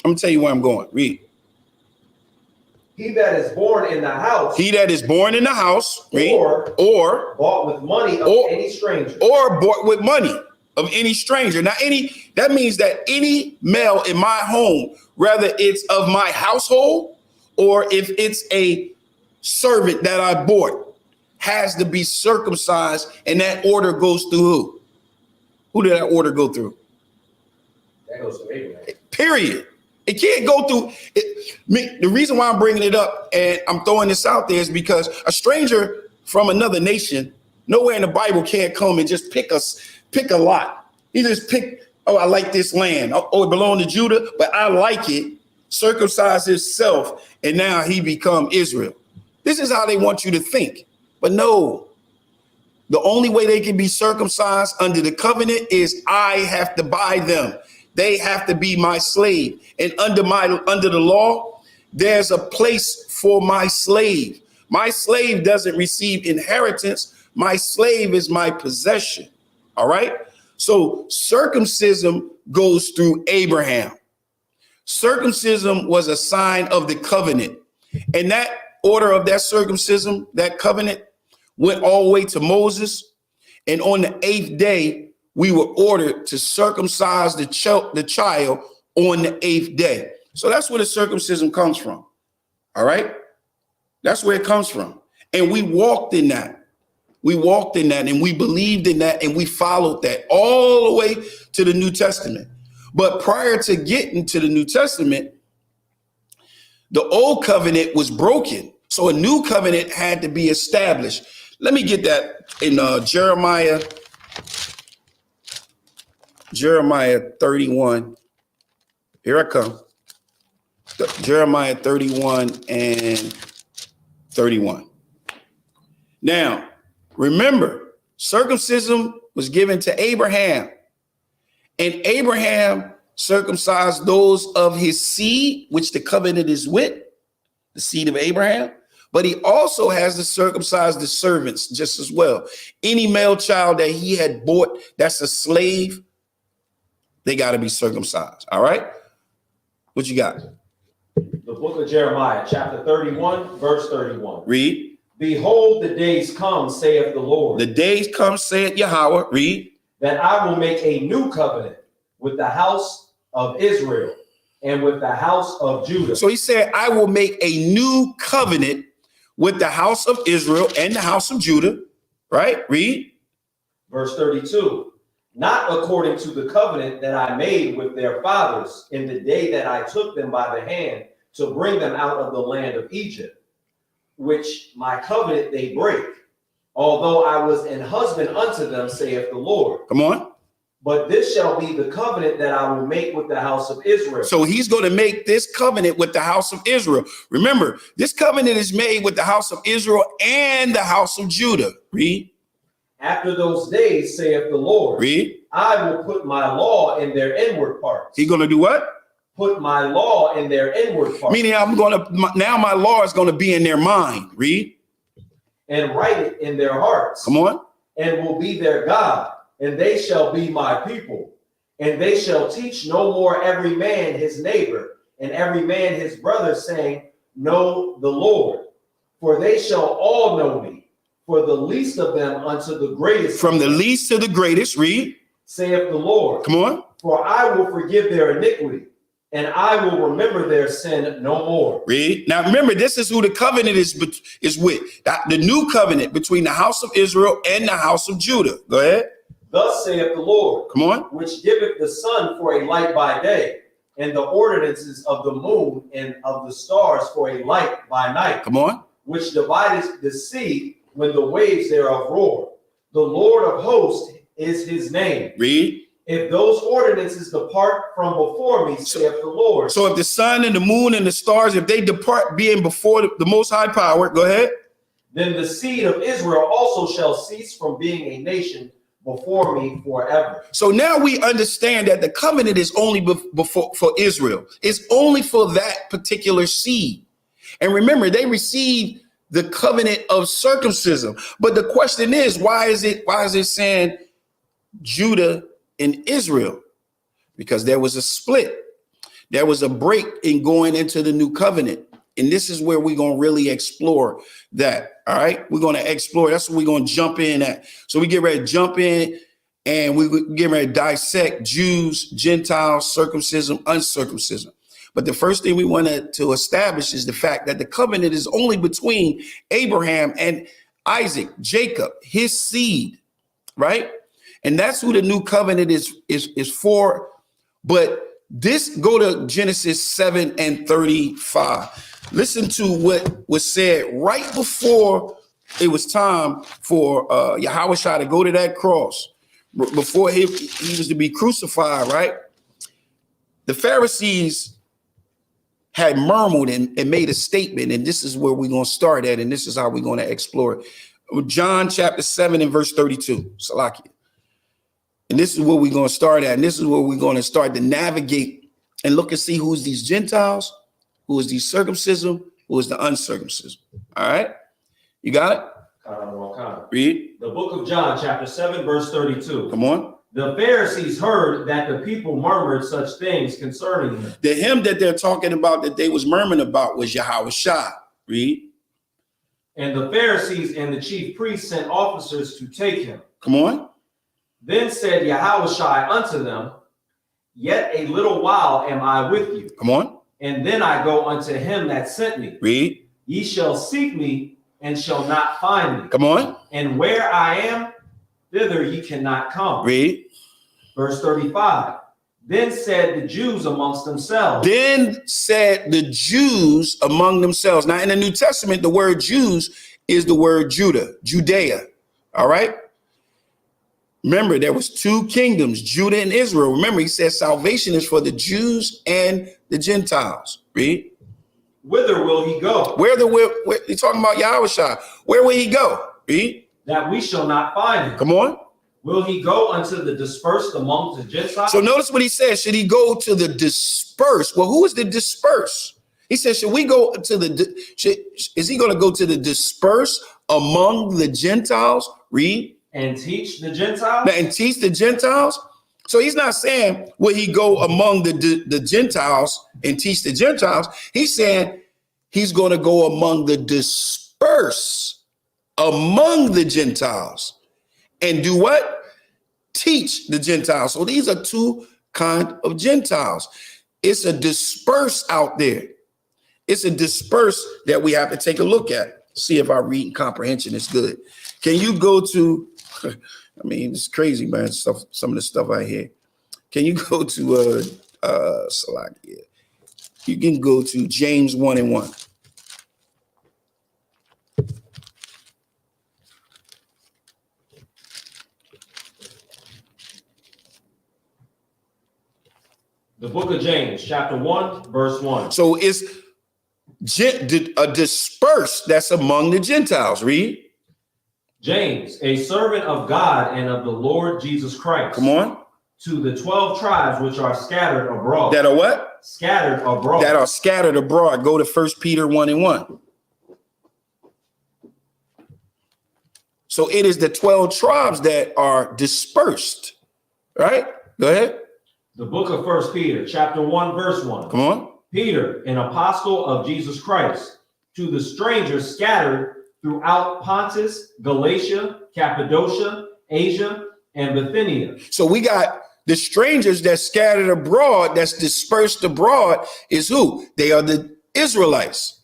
Speaker 1: I'm going to tell you where I'm going. Read.
Speaker 11: He that is born in the house.
Speaker 1: He that is born in the house. Read. Or
Speaker 11: bought with money of any stranger.
Speaker 1: Or bought with money of any stranger. Now, that means that any male in my home, whether it's of my household or if it's a servant that I bought, has to be circumcised. And that order goes through who? Who did that order go through?
Speaker 11: That goes through Abraham.
Speaker 1: Period. It can't go through it. The reason why I'm bringing it up and I'm throwing this out there is because a stranger from another nation, nowhere in the Bible can't come and just pick a lot. He just pick, oh, I like this land. Oh, it belonged to Judah, but I like it. Circumcise himself, and now he become Israel. This is how they want you to think. But no, the only way they can be circumcised under the covenant is I have to buy them. They have to be my slave. And under the law, there's a place for my slave. My slave doesn't receive inheritance. My slave is my possession. All right. So circumcision goes through Abraham. Circumcision was a sign of the covenant. And that order of that circumcision, that covenant, went all the way to Moses. And on the 8th day, we were ordered to circumcise the child on the 8th day. So that's where the circumcision comes from. All right. That's where it comes from. And we walked in that. We walked in that and we believed in that and we followed that all the way to the New Testament. But prior to getting to the New Testament, the old covenant was broken. So a new covenant had to be established. Let me get that in Jeremiah 31. Here I come. Jeremiah 31 and 31. Now, remember, circumcision was given to Abraham, and Abraham circumcised those of his seed, which the covenant is with, the seed of Abraham. But he also has to circumcise the servants just as well. Any male child that he had bought that's a slave, they got to be circumcised. All right. What you got?
Speaker 11: The book of Jeremiah, chapter 31, verse 31.
Speaker 1: Read.
Speaker 11: Behold, the days come, saith the Lord.
Speaker 1: The days come, saith Yahweh. Read.
Speaker 11: That I will make a new covenant with the house of Israel and with the house of Judah.
Speaker 1: So he said, I will make a new covenant with the house of Israel and the house of Judah. Right? Read.
Speaker 11: Verse 32. Not according to the covenant that I made with their fathers in the day that I took them by the hand to bring them out of the land of Egypt, which my covenant they break, although I was an husband unto them, saith the Lord.
Speaker 1: Come on.
Speaker 11: But this shall be the covenant that I will make with the house of Israel.
Speaker 1: So he's going to make this covenant with the house of Israel. Remember, this covenant is made with the house of Israel and the house of Judah. Read.
Speaker 11: After those days, saith the Lord,
Speaker 1: read.
Speaker 11: I will put my law in their inward parts.
Speaker 1: He's going to do what?
Speaker 11: Put my law in their inward parts.
Speaker 1: Meaning now my law is going to be in their mind. Read.
Speaker 11: And write it in their hearts.
Speaker 1: Come on.
Speaker 11: And will be their God, and they shall be my people. And they shall teach no more every man his neighbor, and every man his brother, saying, Know the Lord. For they shall all know me. For the least of them unto the greatest. From the least to the greatest, read. Saith the Lord. Come on. For I will forgive their iniquity, and I will remember their sin no more.
Speaker 1: Read. Now remember, this is who the covenant is with. The new covenant between the house of Israel and the house of Judah. Go ahead.
Speaker 11: Thus saith the Lord.
Speaker 1: Come on.
Speaker 11: Which giveth the sun for a light by day, and the ordinances of the moon and of the stars for a light by night.
Speaker 1: Come on.
Speaker 11: Which divideth the sea when the waves thereof roar. The Lord of hosts is his name.
Speaker 1: Read.
Speaker 11: If those ordinances depart from before me, saith the Lord.
Speaker 1: So if the sun and the moon and the stars, if they depart being before the most high power, go ahead.
Speaker 11: Then the seed of Israel also shall cease from being a nation before me forever.
Speaker 1: So now we understand that the covenant is only for Israel. It's only for that particular seed. And remember, they received the covenant of circumcision. But the question is, why is it saying Judah and Israel? Because there was a split. There was a break in going into the new covenant. And this is where we're going to really explore that. All right. We're going to explore. That's what we're going to jump in at. So we get ready to jump in and we get ready to dissect Jews, Gentiles, circumcision, uncircumcision. But the first thing we wanted to establish is the fact that the covenant is only between Abraham and Isaac, Jacob, his seed, right? And that's who the new covenant is for. But go to Genesis 7 and 35. Listen to what was said right before it was time for Yahweh to go to that cross, before he was to be crucified, right? The Pharisees had murmured and made a statement, and this is where we're going to start at, and this is how we're going to explore it. John chapter 7 and verse 32, Salakia. And this is where we're going to start at, and this is where we're going to start to navigate and look and see who's these Gentiles, who is the circumcision, who is the uncircumcision. All right. You got it? Read.
Speaker 11: The book of John, chapter 7, verse 32.
Speaker 1: Come on.
Speaker 11: The Pharisees heard that the people murmured such things concerning him.
Speaker 1: The him that they're talking about that they was murmuring about was Yahushua. Read.
Speaker 11: And the Pharisees and the chief priests sent officers to take him.
Speaker 1: Come on.
Speaker 11: Then said Yahushua unto them, Yet a little while am I with you.
Speaker 1: Come on.
Speaker 11: And then I go unto him that sent me.
Speaker 1: Read.
Speaker 11: Ye shall seek me and shall not find me.
Speaker 1: Come on.
Speaker 11: And where I am, thither ye cannot come.
Speaker 1: Read.
Speaker 11: Verse 35. Then said the Jews amongst themselves.
Speaker 1: Then said the Jews among themselves. Now in the New Testament, the word Jews is the word Judea. All right. Remember, there was two kingdoms, Judah and Israel. Remember, he says salvation is for the Jews and the Gentiles. Read.
Speaker 11: Whither will he go?
Speaker 1: Where he's talking about Yahushua. Where will he go? Read.
Speaker 11: That we shall not find him.
Speaker 1: Come on.
Speaker 11: Will he go unto the dispersed among the Gentiles?
Speaker 1: So notice what he says. Should he go to the dispersed? Well, who is the dispersed? He says, should we go to is he going to go to the dispersed among the Gentiles? Read.
Speaker 11: And teach the Gentiles?
Speaker 1: And teach the Gentiles? So he's not saying, will he go among the Gentiles and teach the Gentiles? He's saying he's going to go among the dispersed among the Gentiles. And do what? Teach the Gentiles. So these are two kinds of Gentiles. It's a dispersed out there. It's a dispersed that we have to take a look at. See if our reading comprehension is good. Can you go to, I mean, it's crazy, man, some of the stuff I hear. Can you go to, Salakia? You can go to James 1:1.
Speaker 11: The book of James, chapter 1, verse 1.
Speaker 1: So it's a dispersed that's among the Gentiles. Read.
Speaker 11: James, a servant of God and of the Lord Jesus Christ.
Speaker 1: Come on.
Speaker 11: To the 12 tribes which are scattered abroad.
Speaker 1: That are what?
Speaker 11: Scattered abroad.
Speaker 1: That are scattered abroad. Go to 1 Peter 1:1. So it is the 12 tribes that are dispersed. Right? Go ahead.
Speaker 11: The book of 1 Peter, chapter 1, verse 1.
Speaker 1: Come on.
Speaker 11: Peter, an apostle of Jesus Christ, to the strangers scattered throughout Pontus, Galatia, Cappadocia, Asia, and Bithynia.
Speaker 1: So we got the strangers that's scattered abroad, that's dispersed abroad, is who? They are the Israelites.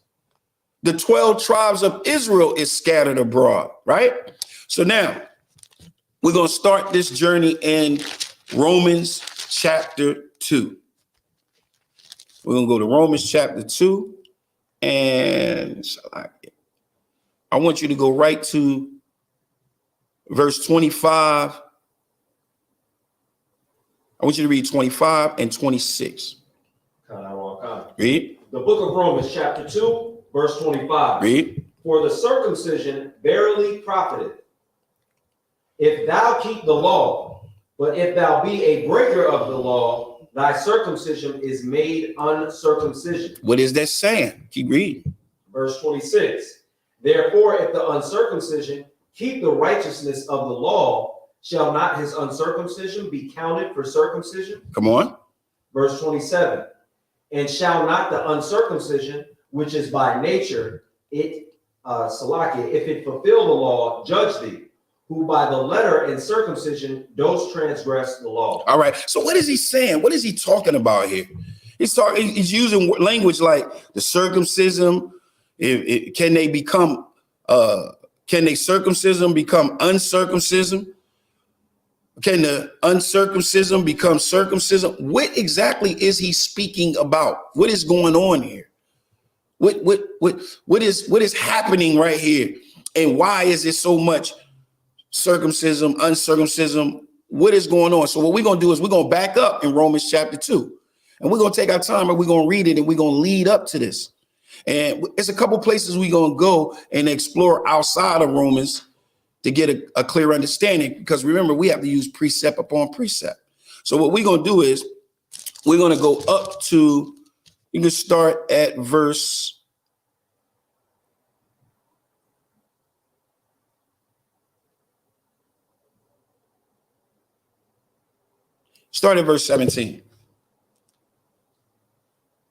Speaker 1: The 12 tribes of Israel is scattered abroad, right? So now we're going to start this journey in Romans chapter 2. We're going to go to Romans chapter 2, and I want you to go right to verse 25. I want you to read 25 and 26. Read.
Speaker 11: The book of Romans chapter 2, verse 25.
Speaker 1: Read.
Speaker 11: For the circumcision verily profiteth, if thou keep the law, but if thou be a breaker of the law, thy circumcision is made uncircumcision.
Speaker 1: What is that saying? Keep reading.
Speaker 11: Verse 26. Therefore, if the uncircumcision keep the righteousness of the law, shall not his uncircumcision be counted for circumcision?
Speaker 1: Come on.
Speaker 11: Verse 27. And shall not the uncircumcision, which is by nature, if it fulfill the law, judge thee, who by the letter and circumcision does transgress the law?
Speaker 1: All right. So what is he saying? What is he talking about here? He's using language like the circumcision. Can they circumcision become uncircumcision? Can the uncircumcision become circumcision? What exactly is he speaking about? What is going on here? What is happening right here? And why is it so much circumcision, uncircumcision? What is going on? So what we're going to do is we're going to back up in Romans chapter 2. And we're going to take our time and we're going to read it and we're going to lead up to this. And it's a couple places we're going to go and explore outside of Romans to get a clear understanding, because remember, we have to use precept upon precept. So what we're going to do is we're going to go up to, you can start at verse Start at verse 17.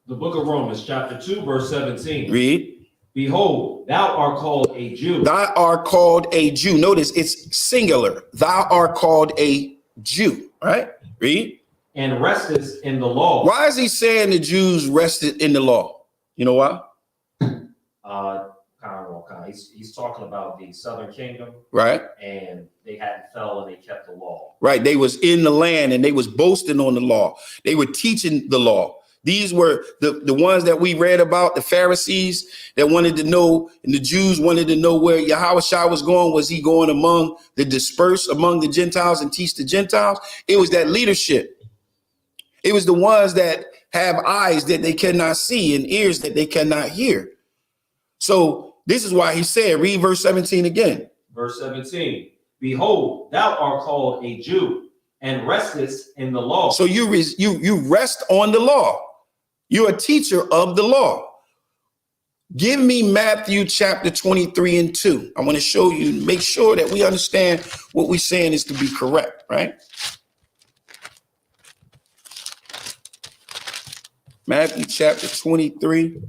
Speaker 11: The book of Romans, chapter 2, verse 17.
Speaker 1: Read.
Speaker 11: Behold, thou art called a Jew.
Speaker 1: Thou art called a Jew. Notice it's singular. Thou art called a Jew. Right? Read.
Speaker 11: And restest in the law.
Speaker 1: Why is he saying the Jews rested in the law? You know why?
Speaker 11: He's talking about the southern kingdom.
Speaker 1: Right.
Speaker 11: And they hadn't fell and they kept the law.
Speaker 1: Right. They was in the land and they was boasting on the law. They were teaching the law. These were the ones that we read about, the Pharisees that wanted to know, and the Jews wanted to know where Yahushua was going. Was he going among the dispersed, among the Gentiles, and teach the Gentiles? It was that leadership. It was the ones that have eyes that they cannot see and ears that they cannot hear. So this is why he said, read verse 17 again.
Speaker 11: Verse 17, behold, thou art called a Jew and restest in the law.
Speaker 1: So you rest on the law. You're a teacher of the law. Give me Matthew chapter 23 and 2. I want to show you, make sure that we understand what we're saying is to be correct, right? Matthew chapter 23.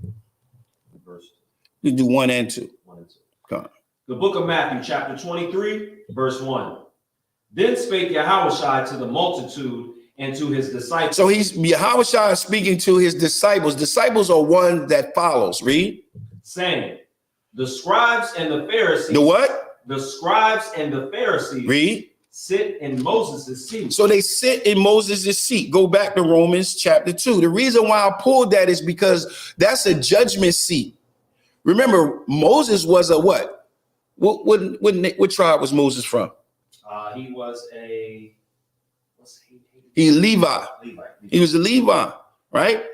Speaker 1: You do 1 and 2.
Speaker 11: 1 and 2.
Speaker 1: Come on.
Speaker 11: The book of Matthew chapter 23, verse 1. Then spake Yahushua to the multitude and to his disciples.
Speaker 1: So Yahushua is speaking to his disciples. Disciples are one that follows. Read.
Speaker 11: Saying, the scribes and the Pharisees.
Speaker 1: The what?
Speaker 11: The scribes and the Pharisees.
Speaker 1: Read.
Speaker 11: Sit in Moses' seat.
Speaker 1: So they sit in Moses' seat. Go back to Romans chapter 2. The reason why I pulled that is because that's a judgment seat. Remember, Moses was a what? What tribe was Moses from?
Speaker 11: He was a
Speaker 1: Levi. He was a Levi, right?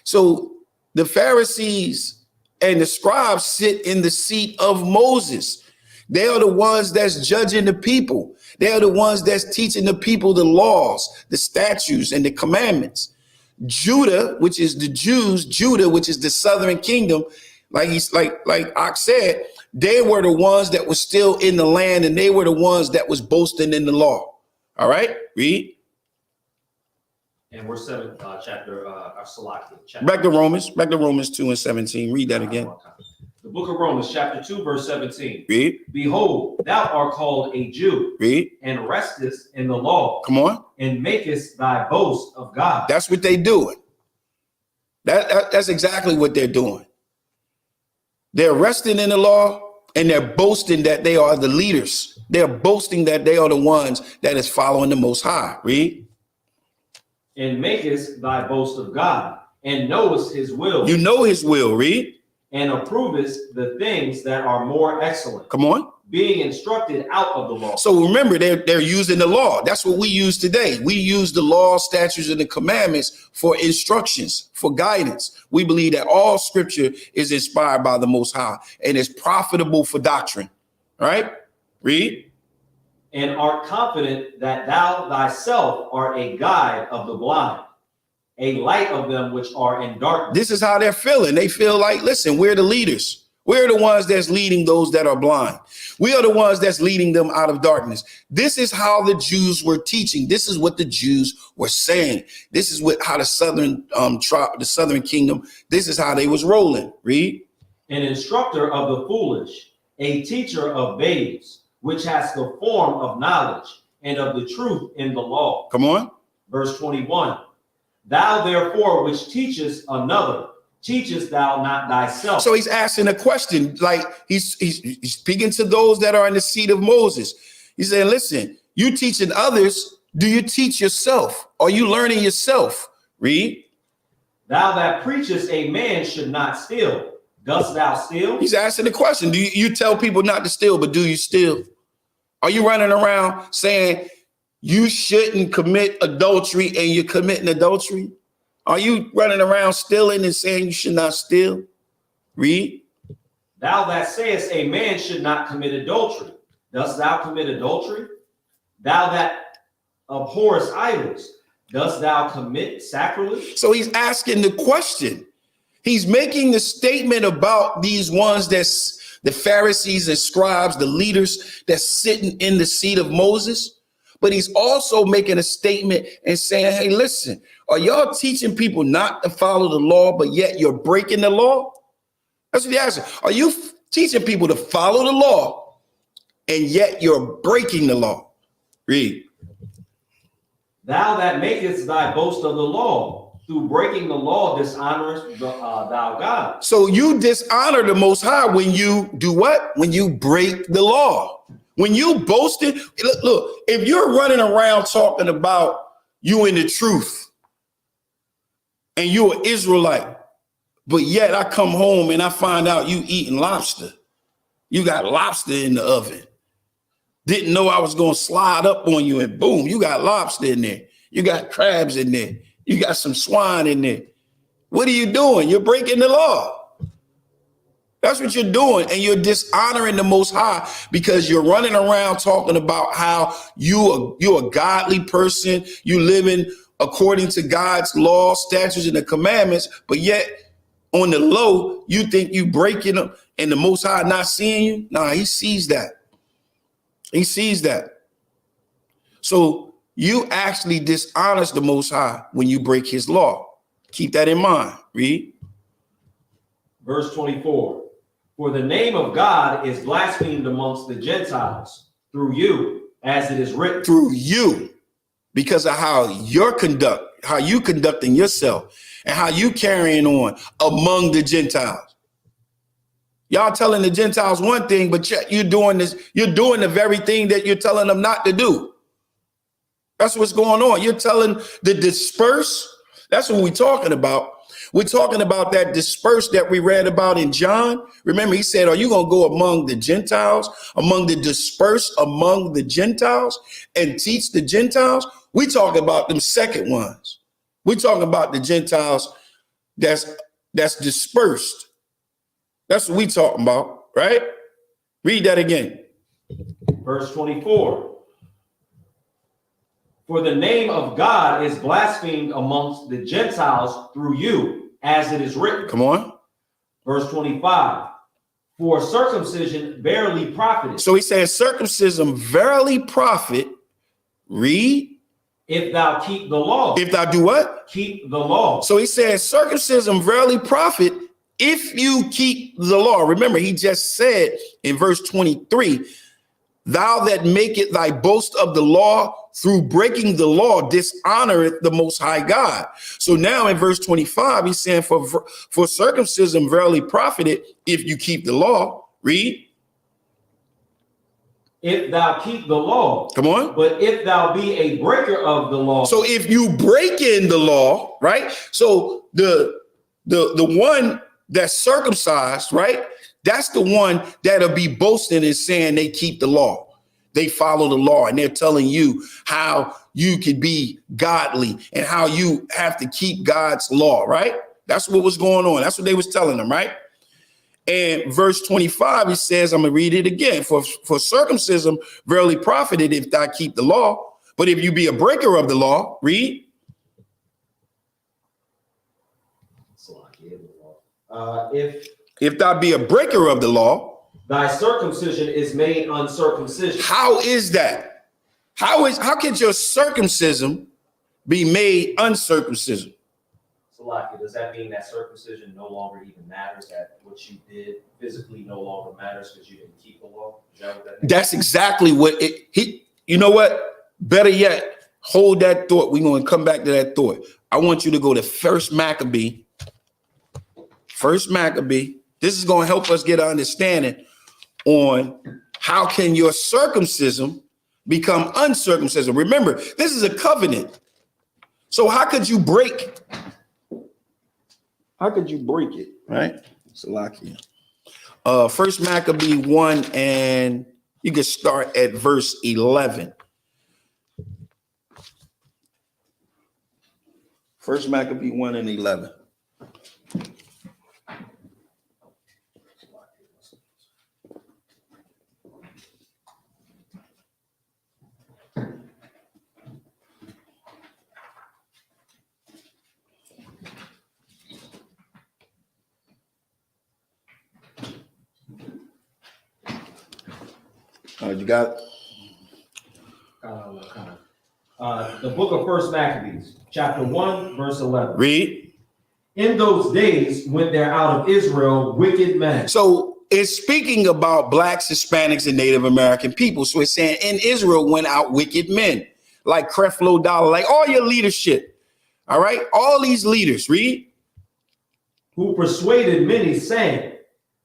Speaker 1: So the Pharisees and the scribes sit in the seat of Moses. They are the ones that's judging the people. They are the ones that's teaching the people the laws, the statutes, and the commandments. Judah, which is the Jews, Judah, which is the southern kingdom, like Ox said, they were the ones that were still in the land, and they were the ones that was boasting in the law. All right, read.
Speaker 11: And we're chapter
Speaker 1: back to Romans 2 and 17. Read that again.
Speaker 11: The book of Romans, chapter 2, verse 17.
Speaker 1: Read.
Speaker 11: Behold, thou art called a Jew.
Speaker 1: Read.
Speaker 11: And restest in the law.
Speaker 1: Come on.
Speaker 11: And makest thy boast of God.
Speaker 1: That's what they're doing. That's exactly what they're doing. They're resting in the law and they're boasting that they are the leaders. They're boasting that they are the ones that is following the Most High. Read.
Speaker 11: And makest thy boast of God and knowest his will.
Speaker 1: You know his will. Read.
Speaker 11: And approvest the things that are more excellent.
Speaker 1: Come on.
Speaker 11: Being instructed out of the law.
Speaker 1: So remember, they're using the law. That's what we use today. We use the law, statutes, and the commandments for instructions, for guidance. We believe that all scripture is inspired by the Most High and is profitable for doctrine. All right? Read.
Speaker 11: And art confident that thou thyself art a guide of the blind, a light of them which are in darkness.
Speaker 1: This is how they're feeling. They feel like, listen, we're the leaders. We're the ones that's leading those that are blind. We are the ones that's leading them out of darkness. This is how the Jews were teaching. This is what the Jews were saying. This is how the southern kingdom, this is how they was rolling. Read.
Speaker 11: An instructor of the foolish, a teacher of babes, which has the form of knowledge and of the truth in the law.
Speaker 1: Come on.
Speaker 11: Verse 21. Thou therefore which teachest another, teachest thou not thyself?
Speaker 1: So he's asking a question, like he's speaking to those that are in the seat of Moses. He's saying, listen, you teaching others, do you teach yourself? Are you learning yourself? Read.
Speaker 11: Thou that preachest a man should not steal, dost thou steal?
Speaker 1: He's asking the question, do you tell people not to steal, but do you steal? Are you running around saying you shouldn't commit adultery and you're committing adultery? Are you running around stealing and saying you should not steal? Read.
Speaker 11: Thou that sayest a man should not commit adultery, dost thou commit adultery? Thou that abhorrest idols, dost thou commit sacrilege?
Speaker 1: So he's asking the question. He's making the statement about these ones that's the Pharisees and scribes, the leaders that's sitting in the seat of Moses. But he's also making a statement and saying, hey, listen, are y'all teaching people not to follow the law, but yet you're breaking the law? That's what he asked. Are you teaching people to follow the law and yet you're breaking the law? Read.
Speaker 11: Thou that makest thy boast of the law, through breaking the law dishonorest thou God.
Speaker 1: So you dishonor the Most High when you do what? When you break the law. When you boasted, look, if you're running around talking about you in the truth and you're an Israelite, but yet I come home and I find out you eating lobster. You got lobster in the oven. Didn't know I was going to slide up on you and boom, you got lobster in there. You got crabs in there. You got some swine in there. What are you doing? You're breaking the law. That's what you're doing. And you're dishonoring the Most High because you're running around talking about how you're a godly person. You living according to God's law, statutes, and the commandments. But yet on the low, you think you breaking them and the Most High not seeing you. Nah, he sees that. He sees that. So you actually dishonor the Most High when you break his law. Keep that in mind. Read.
Speaker 11: Verse 24. For the name of God is blasphemed amongst the Gentiles through you, as it is written.
Speaker 1: Through you, because of how you conducting yourself and how you carrying on among the Gentiles. Y'all telling the Gentiles one thing, but you're doing this. You're doing the very thing that you're telling them not to do. That's what's going on. You're telling the dispersed. That's what we're talking about. We're talking about that dispersed that we read about in John. Remember, he said, are you going to go among the Gentiles, among the dispersed, among the Gentiles and teach the Gentiles? We talking about them second ones. We talking about the Gentiles that's dispersed. That's what we talking about, right? Read that again.
Speaker 11: Verse 24. For the name of God is blasphemed amongst the Gentiles through you, as it is written.
Speaker 1: Come on.
Speaker 11: Verse 25. For circumcision verily profited.
Speaker 1: So he says circumcision verily profit. Read.
Speaker 11: If thou keep the law.
Speaker 1: If thou do what?
Speaker 11: Keep the law.
Speaker 1: So he says circumcision verily profit if you keep the law. Remember, he just said in verse 23, thou that maketh thy boast of the law through breaking the law dishonoreth the Most High God. So now in verse 25, he's saying for circumcision verily profited if you keep the law. Read.
Speaker 11: If thou keep the law.
Speaker 1: Come on.
Speaker 11: But if thou be a breaker of the law.
Speaker 1: So if you break in the law, right? So the one that's circumcised, right? That's the one that'll be boasting and saying they keep the law. They follow the law, and they're telling you how you can be godly and how you have to keep God's law, right? That's what was going on. That's what they was telling them, right? And verse 25, he says, I'm going to read it again. For circumcision verily profited if thou keep the law. But if you be a breaker of the law, read. If thou be a breaker of the law,
Speaker 11: thy circumcision is made uncircumcision.
Speaker 1: How is that? How can your circumcision be made uncircumcision?
Speaker 11: Salaki, does that mean that circumcision no longer even matters? That what you did physically no longer matters because you didn't keep the law? Is that what that means? That's
Speaker 1: exactly what you know what? Better yet, hold that thought. We're going to come back to that thought. I want you to go to First Maccabee. First Maccabee. This is going to help us get an understanding on how can your circumcision become uncircumcision. Remember, this is a covenant. So how could you break? How could you break it? Right? Salakia. First Maccabee 1, and you can start at verse 11. First Maccabee 1 and 11. You got it?
Speaker 11: The book of First Maccabees, chapter 1, verse 11.
Speaker 1: Read.
Speaker 11: In those days went there out of Israel wicked men.
Speaker 1: So it's speaking about blacks, Hispanics, and Native American people. So it's saying in Israel went out wicked men like Creflo Dollar, like all your leadership. All right. All these leaders. Read.
Speaker 11: Who persuaded many, saying,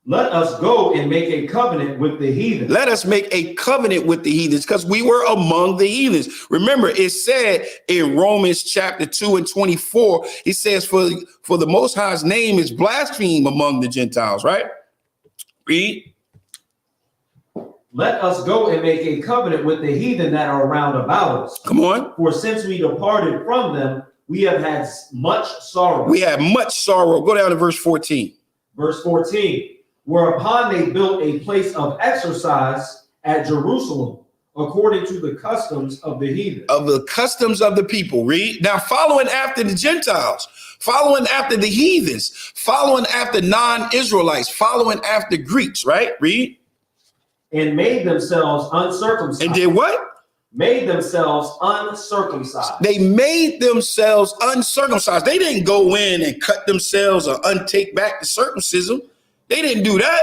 Speaker 11: let us go and make a covenant with the heathen.
Speaker 1: Let us make a covenant with the heathens, because we were among the heathens. Remember, it said in Romans chapter 2 and 24, it says, for the Most High's name is blasphemed among the Gentiles, right? Read.
Speaker 11: Let us go and make a covenant with the heathen that are round about us.
Speaker 1: Come on.
Speaker 11: For since we departed from them, we have had much sorrow.
Speaker 1: We have much sorrow. Go down to verse 14.
Speaker 11: Verse 14. Whereupon they built a place of exercise at Jerusalem, according to the customs of the heathen.
Speaker 1: Of the customs of the people. Read. Now, following after the Gentiles, following after the heathens, following after non-Israelites, following after Greeks, right? Read.
Speaker 11: And made themselves uncircumcised.
Speaker 1: And did what?
Speaker 11: Made themselves uncircumcised.
Speaker 1: They made themselves uncircumcised. They didn't go in and cut themselves or untake back the circumcision. They didn't do that.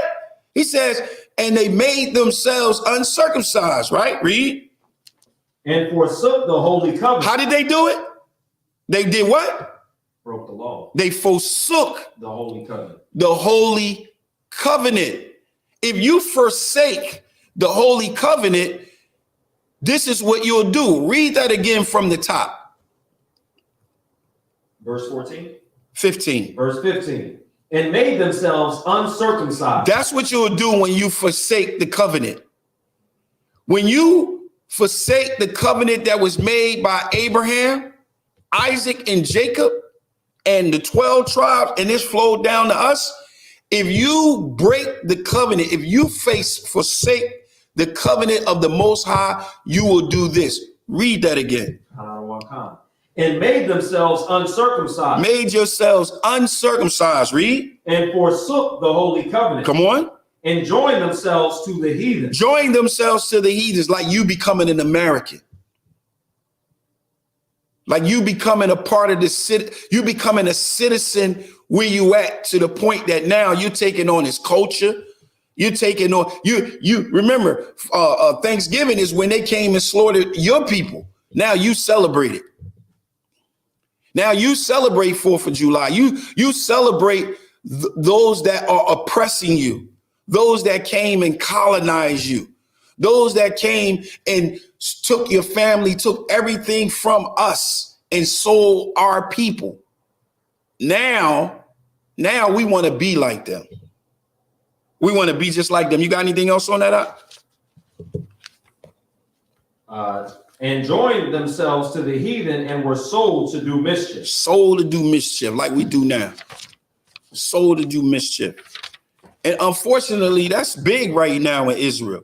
Speaker 1: He says, and they made themselves uncircumcised, right? Read.
Speaker 11: And forsook the holy covenant.
Speaker 1: How did they do it? They did what?
Speaker 11: Broke the law.
Speaker 1: They forsook
Speaker 11: the holy covenant.
Speaker 1: The holy covenant. If you forsake the holy covenant, this is what you'll do. Read that again from the top.
Speaker 11: Verse 14.
Speaker 1: 15.
Speaker 11: Verse 15. And made themselves uncircumcised.
Speaker 1: That's what you'll do when you forsake the covenant. When you forsake the covenant that was made by Abraham, Isaac, and Jacob, and the 12 tribes, and this flowed down to us. If you break the covenant, if you forsake the covenant of the Most High, you will do this. Read that again.
Speaker 11: And made themselves uncircumcised.
Speaker 1: Made yourselves uncircumcised. Read.
Speaker 11: And forsook the holy covenant.
Speaker 1: Come on.
Speaker 11: And joined themselves to the heathen.
Speaker 1: Join themselves to the heathens, like you becoming an American. Like you becoming a part of the city. You becoming a citizen where you at, to the point that now you're taking on his culture. You're taking on, you remember, Thanksgiving is when they came and slaughtered your people. Now you celebrate it. Now you celebrate 4th of July. You celebrate those that are oppressing you, those that came and colonized you, those that came and took your family, took everything from us and sold our people. Now we want to be like them. We want to be just like them. You got anything else on that?
Speaker 11: And joined themselves to the heathen and were sold to do mischief.
Speaker 1: Sold to do mischief, like we do now. Sold to do mischief. And unfortunately, that's big right now in Israel.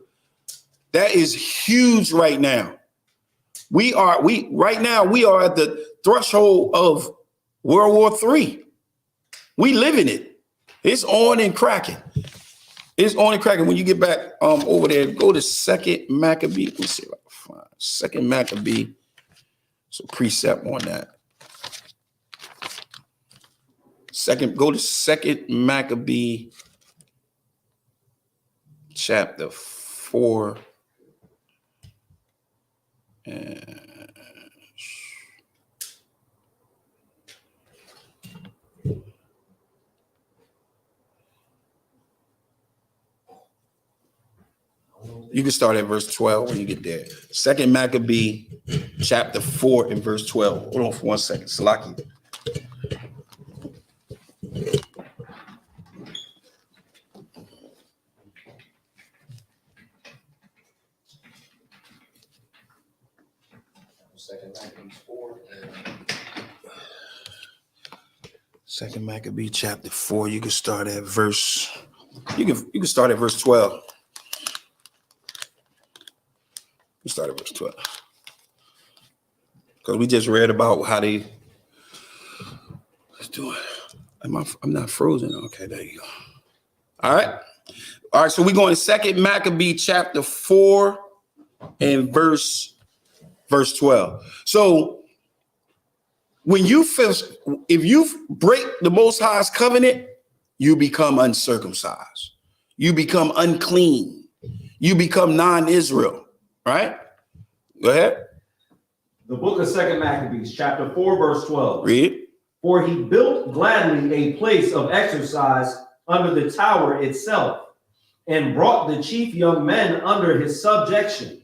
Speaker 1: That is huge right now. We are at the threshold of World War III. We live in it. It's on and cracking. It's on and cracking. When you get back over there, go to 2nd Maccabee. Let me see if I can find 2nd Maccabee. So precept on that. Go to 2nd Maccabee chapter 4. And you can start at verse 12 when you get there. 2nd Maccabee chapter 4 and verse 12. Hold on for 1 second. Salaki. Second Maccabee chapter 4. You can start at verse. You can start at verse 12. You start at verse 12. Because we just read about how they doing. I'm not frozen. Okay, there you go. All right. So we're going to 2nd Maccabee chapter 4 and verse verse 12. So if you break the Most High's covenant, you become uncircumcised. You become unclean. You become non-Israel, right? Go ahead.
Speaker 11: The book of 2 Maccabees, chapter 4, verse 12.
Speaker 1: Read.
Speaker 11: For he built gladly a place of exercise under the tower itself, and brought the chief young men under his subjection,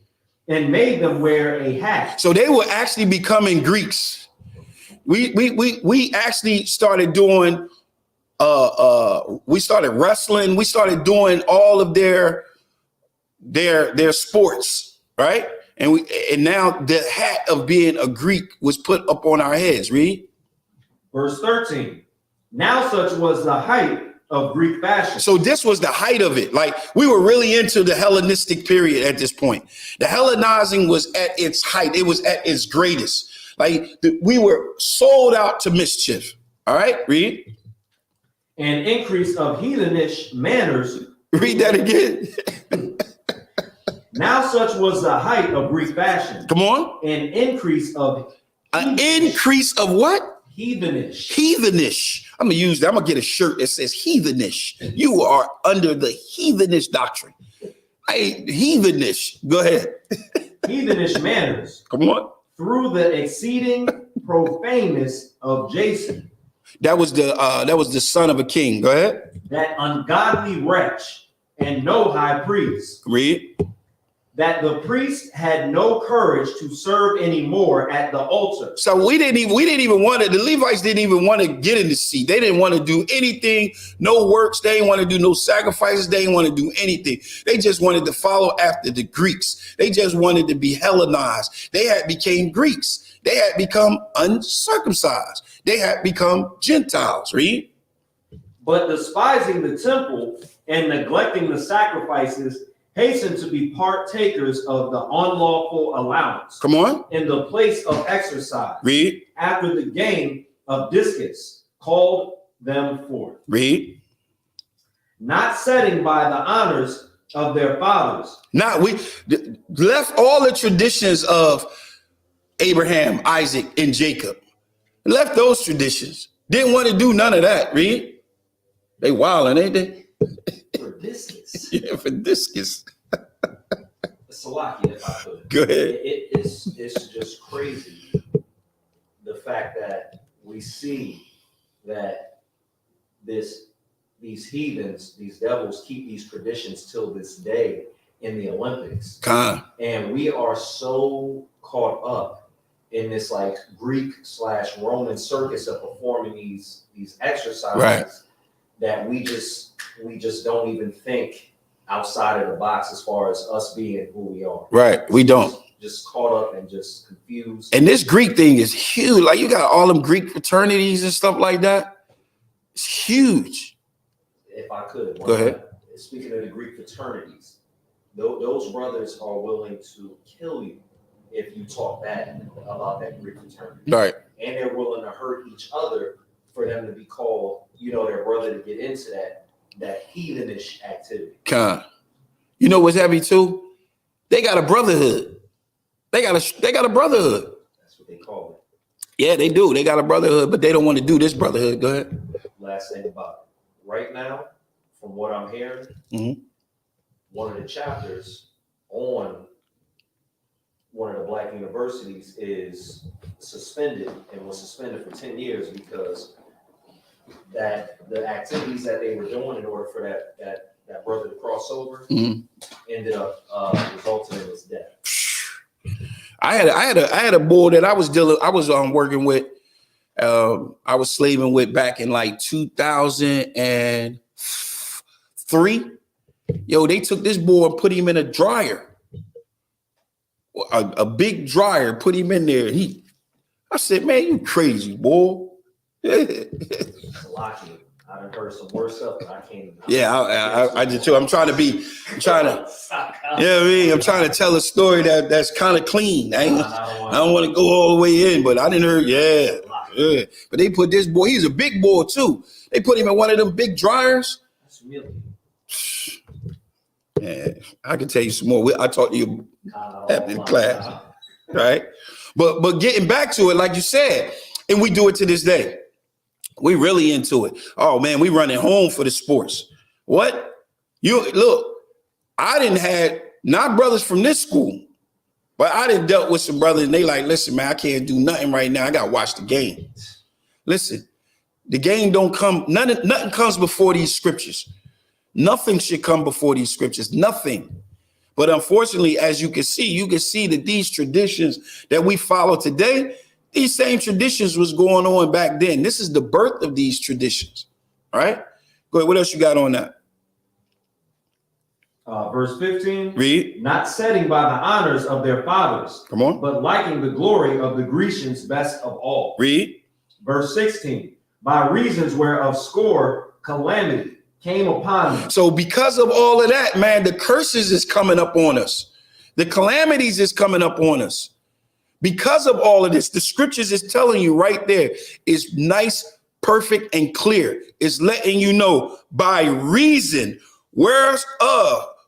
Speaker 11: and made them wear a hat.
Speaker 1: So they were actually becoming Greeks. We actually started doing we started wrestling, we started doing all of their sports, right? And now the hat of being a Greek was put up on our heads. Read.
Speaker 11: Verse 13. Now such was the height of Greek fashion.
Speaker 1: So this was the height of it. Like we were really into the Hellenistic period at this point. The Hellenizing was at its height. It was at its greatest. Like we were sold out to mischief. All right, read.
Speaker 11: An increase of heathenish manners.
Speaker 1: Read that again.
Speaker 11: Now such was the height of Greek fashion.
Speaker 1: Come on.
Speaker 11: An increase of
Speaker 1: what?
Speaker 11: Heathenish.
Speaker 1: Heathenish. I'm gonna use that. I'm gonna get a shirt that says heathenish. You are under the heathenish doctrine. Heathenish. Go ahead.
Speaker 11: Heathenish manners.
Speaker 1: Come on.
Speaker 11: Through the exceeding profaneness of Jason.
Speaker 1: That was the son of a king. Go ahead.
Speaker 11: That ungodly wretch, and no high priest.
Speaker 1: Read.
Speaker 11: That the priest had no courage to serve anymore at the altar.
Speaker 1: So we didn't even want to, the Levites didn't even want to get in the seat. They didn't want to do anything, no works. They didn't want to do no sacrifices. They didn't want to do anything. They just wanted to follow after the Greeks. They just wanted to be Hellenized. They had became Greeks. They had become uncircumcised. They had become Gentiles. Read.
Speaker 11: But despising the temple and neglecting the sacrifices, hasten to be partakers of the unlawful allowance.
Speaker 1: Come on.
Speaker 11: In the place of exercise.
Speaker 1: Read.
Speaker 11: After the game of discus, called them forth.
Speaker 1: Read.
Speaker 11: Not setting by the honors of their fathers.
Speaker 1: We left all the traditions of Abraham, Isaac, and Jacob. Left those traditions. Didn't want to do none of that. Read. They wilding, ain't they?
Speaker 11: For discus.
Speaker 1: Yeah, for discus.
Speaker 11: Salaki, if I could.
Speaker 1: Go ahead.
Speaker 11: It's just crazy the fact that we see that these heathens, these devils keep these traditions till this day in the Olympics. And we are so caught up in this like Greek/Roman circus of performing these exercises, right, that we just don't even think outside of the box as far as us being who we are.
Speaker 1: Right. We don't.
Speaker 11: Just caught up and just confused.
Speaker 1: And this Greek thing is huge. Like you got all them Greek fraternities and stuff like that. It's huge.
Speaker 11: If I could.
Speaker 1: Go ahead.
Speaker 11: Speaking of the Greek fraternities, those brothers are willing to kill you if you talk bad about that Greek fraternity.
Speaker 1: Right.
Speaker 11: And they're willing to hurt each other for them to be called, their brother, to get into that heathenish activity.
Speaker 1: You know what's heavy too? They got a brotherhood. They got a brotherhood.
Speaker 11: That's what they call it.
Speaker 1: Yeah, they do. They got a brotherhood, but they don't want to do this brotherhood. Go ahead.
Speaker 11: Last thing about it. Right now, from what I'm hearing, one of the chapters on one of the black universities is suspended and was suspended for 10 years because that the activities that they were doing in order for that brother to cross over ended up resulting in his death.
Speaker 1: I had a boy that I was working with. I was slaving with back in like 2003. Yo, they took this boy and put him in a dryer. A big dryer, put him in there. I said, man, you crazy, boy.
Speaker 11: Lucky. I've heard some worse stuff, but I can't.
Speaker 1: I did too. I'm trying to. I'm trying to tell a story that's kind of clean. I don't want to go all the way in, but I didn't hear. Yeah. But they put this boy. He's a big boy too. They put him in one of them big dryers.
Speaker 11: That's really.
Speaker 1: Yeah, I can tell you some more. I talked to you after the class. right? But getting back to it, like you said, and we do it to this day. We really into it. Oh man, we running home for the sports. What? You look, I didn't have not brothers from this school, but I didn't dealt with some brothers and they like, listen, man, I can't do nothing right now. I got to watch the game. Listen, the game don't come, nothing comes before these scriptures. Nothing should come before these scriptures, nothing. But unfortunately, as you can see that these traditions that we follow today, these same traditions was going on back then. This is the birth of these traditions, all right? Go ahead, what else you got on that?
Speaker 11: Verse 15.
Speaker 1: Read.
Speaker 11: Not setting by the honors of their fathers.
Speaker 1: Come on.
Speaker 11: But liking the glory of the Grecians best of all.
Speaker 1: Read.
Speaker 11: Verse 16. By reasons whereof score calamity came upon them.
Speaker 1: So because of all of that, man, the curses is coming up on us. The calamities is coming up on us. Because of all of this, the scriptures is telling you right there is nice, perfect, and clear. It's letting you know by reason whereof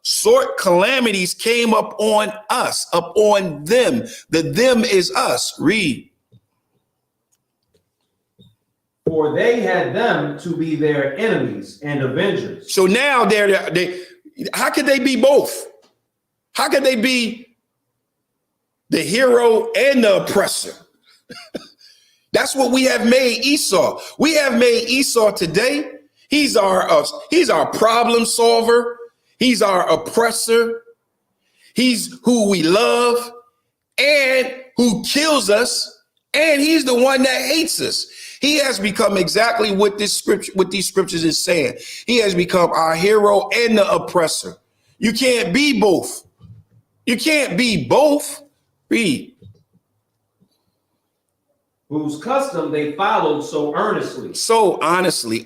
Speaker 1: sort calamities came up on us, up on them. The them is us. Read.
Speaker 11: For they had them to be their enemies and avengers.
Speaker 1: So now they how could they be both? How could they be the hero and the oppressor? That's what we have made Esau. We have made Esau today. He's our problem solver. He's our oppressor. He's who we love and who kills us. And he's the one that hates us. He has become exactly what these scriptures is saying. He has become our hero and the oppressor. You can't be both. You can't be both. Read.
Speaker 11: Whose custom they followed so earnestly.
Speaker 1: So honestly.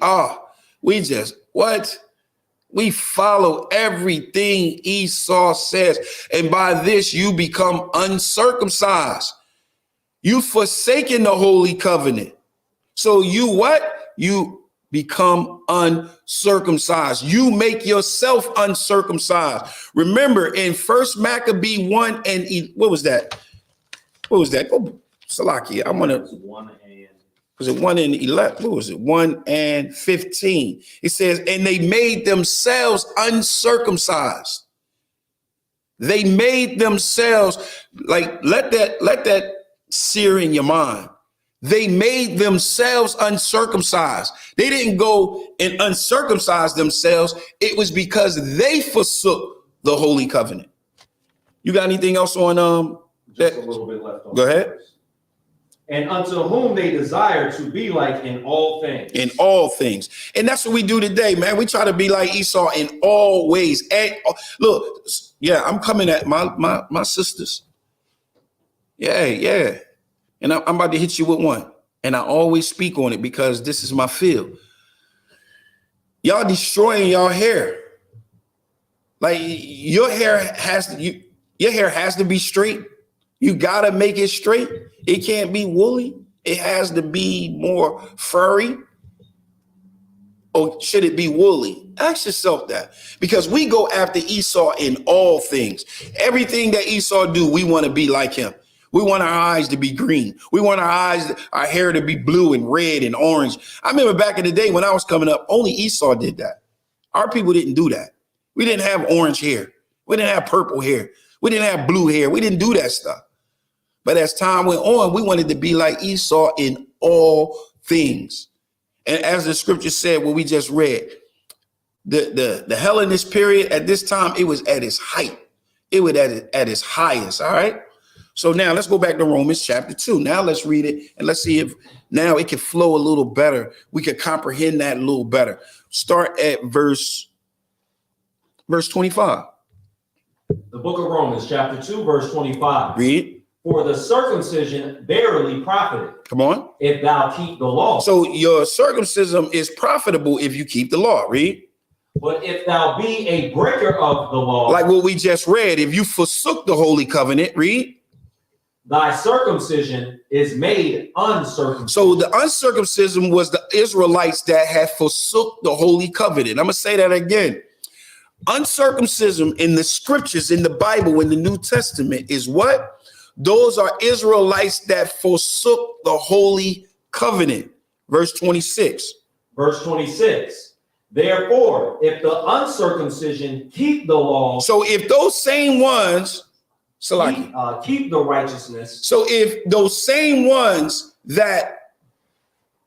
Speaker 1: We follow everything Esau says. And by this, you become uncircumcised. You forsaken the holy covenant. So you become uncircumcised. You make yourself uncircumcised. Remember in 1 Maccabee 1 and what was that? What was that? Oh, Salakia. I'm gonna. Was it 1 and 11? What was it? 1 and 15. It says, and they made themselves uncircumcised. They made themselves, like, let that sear in your mind. They made themselves uncircumcised. They didn't go and uncircumcise themselves. It was because they forsook the holy covenant. You got anything else on
Speaker 11: Just a little bit left on.
Speaker 1: Go ahead.
Speaker 11: And unto whom they desire to be like in all things.
Speaker 1: In all things. And that's what we do today, man. We try to be like Esau in all ways. And look, yeah, I'm coming at my sisters. Yeah. And I'm about to hit you with one. And I always speak on it because this is my field. Y'all destroying your hair. Like your hair has to be straight. You gotta make it straight. It can't be woolly. It has to be more furry. Or should it be woolly? Ask yourself that. Because we go after Esau in all things. Everything that Esau do, we want to be like him. We want our eyes to be green. We want our hair to be blue and red and orange. I remember back in the day when I was coming up, only Esau did that. Our people didn't do that. We didn't have orange hair. We didn't have purple hair. We didn't have blue hair. We didn't do that stuff. But as time went on, we wanted to be like Esau in all things. And as the scripture said, what we just read, the Hellenist period at this time, it was at its height. It was at its highest. All right. So now let's go back to Romans chapter 2. Now let's read it and let's see if now it can flow a little better. We can comprehend that a little better. Start at verse 25.
Speaker 11: The book of Romans chapter 2, verse 25.
Speaker 1: Read.
Speaker 11: For the circumcision verily profited.
Speaker 1: Come on.
Speaker 11: If thou keep the law.
Speaker 1: So your circumcision is profitable if you keep the law. Read.
Speaker 11: But if thou be a breaker of the law.
Speaker 1: Like what we just read, if you forsook the holy covenant, read.
Speaker 11: Thy circumcision is made uncircumcised.
Speaker 1: So the uncircumcision was the Israelites that had forsook the holy covenant. I'm going to say that again. Uncircumcision in the scriptures, in the Bible, in the New Testament is what? those are Israelites that forsook the holy covenant. Verse 26.
Speaker 11: Verse 26. Therefore, if the uncircumcision keep the law,
Speaker 1: so if those same ones,
Speaker 11: keep the righteousness.
Speaker 1: So if those same ones that,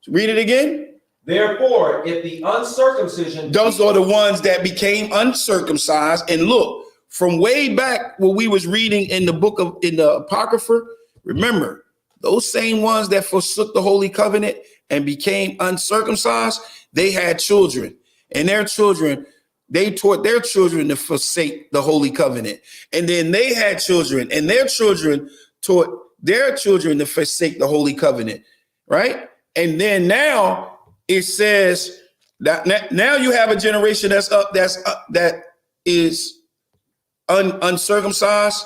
Speaker 1: read it again.
Speaker 11: Therefore, if the uncircumcision,
Speaker 1: those are the ones that became uncircumcised. And look, from way back when we was reading in the Apocrypha, remember, those same ones that forsook the holy covenant and became uncircumcised, they had children, and their children, they taught their children to forsake the holy covenant. And then they had children, and their children taught their children to forsake the holy covenant, right? And then now it says that now you have a generation that is uncircumcised.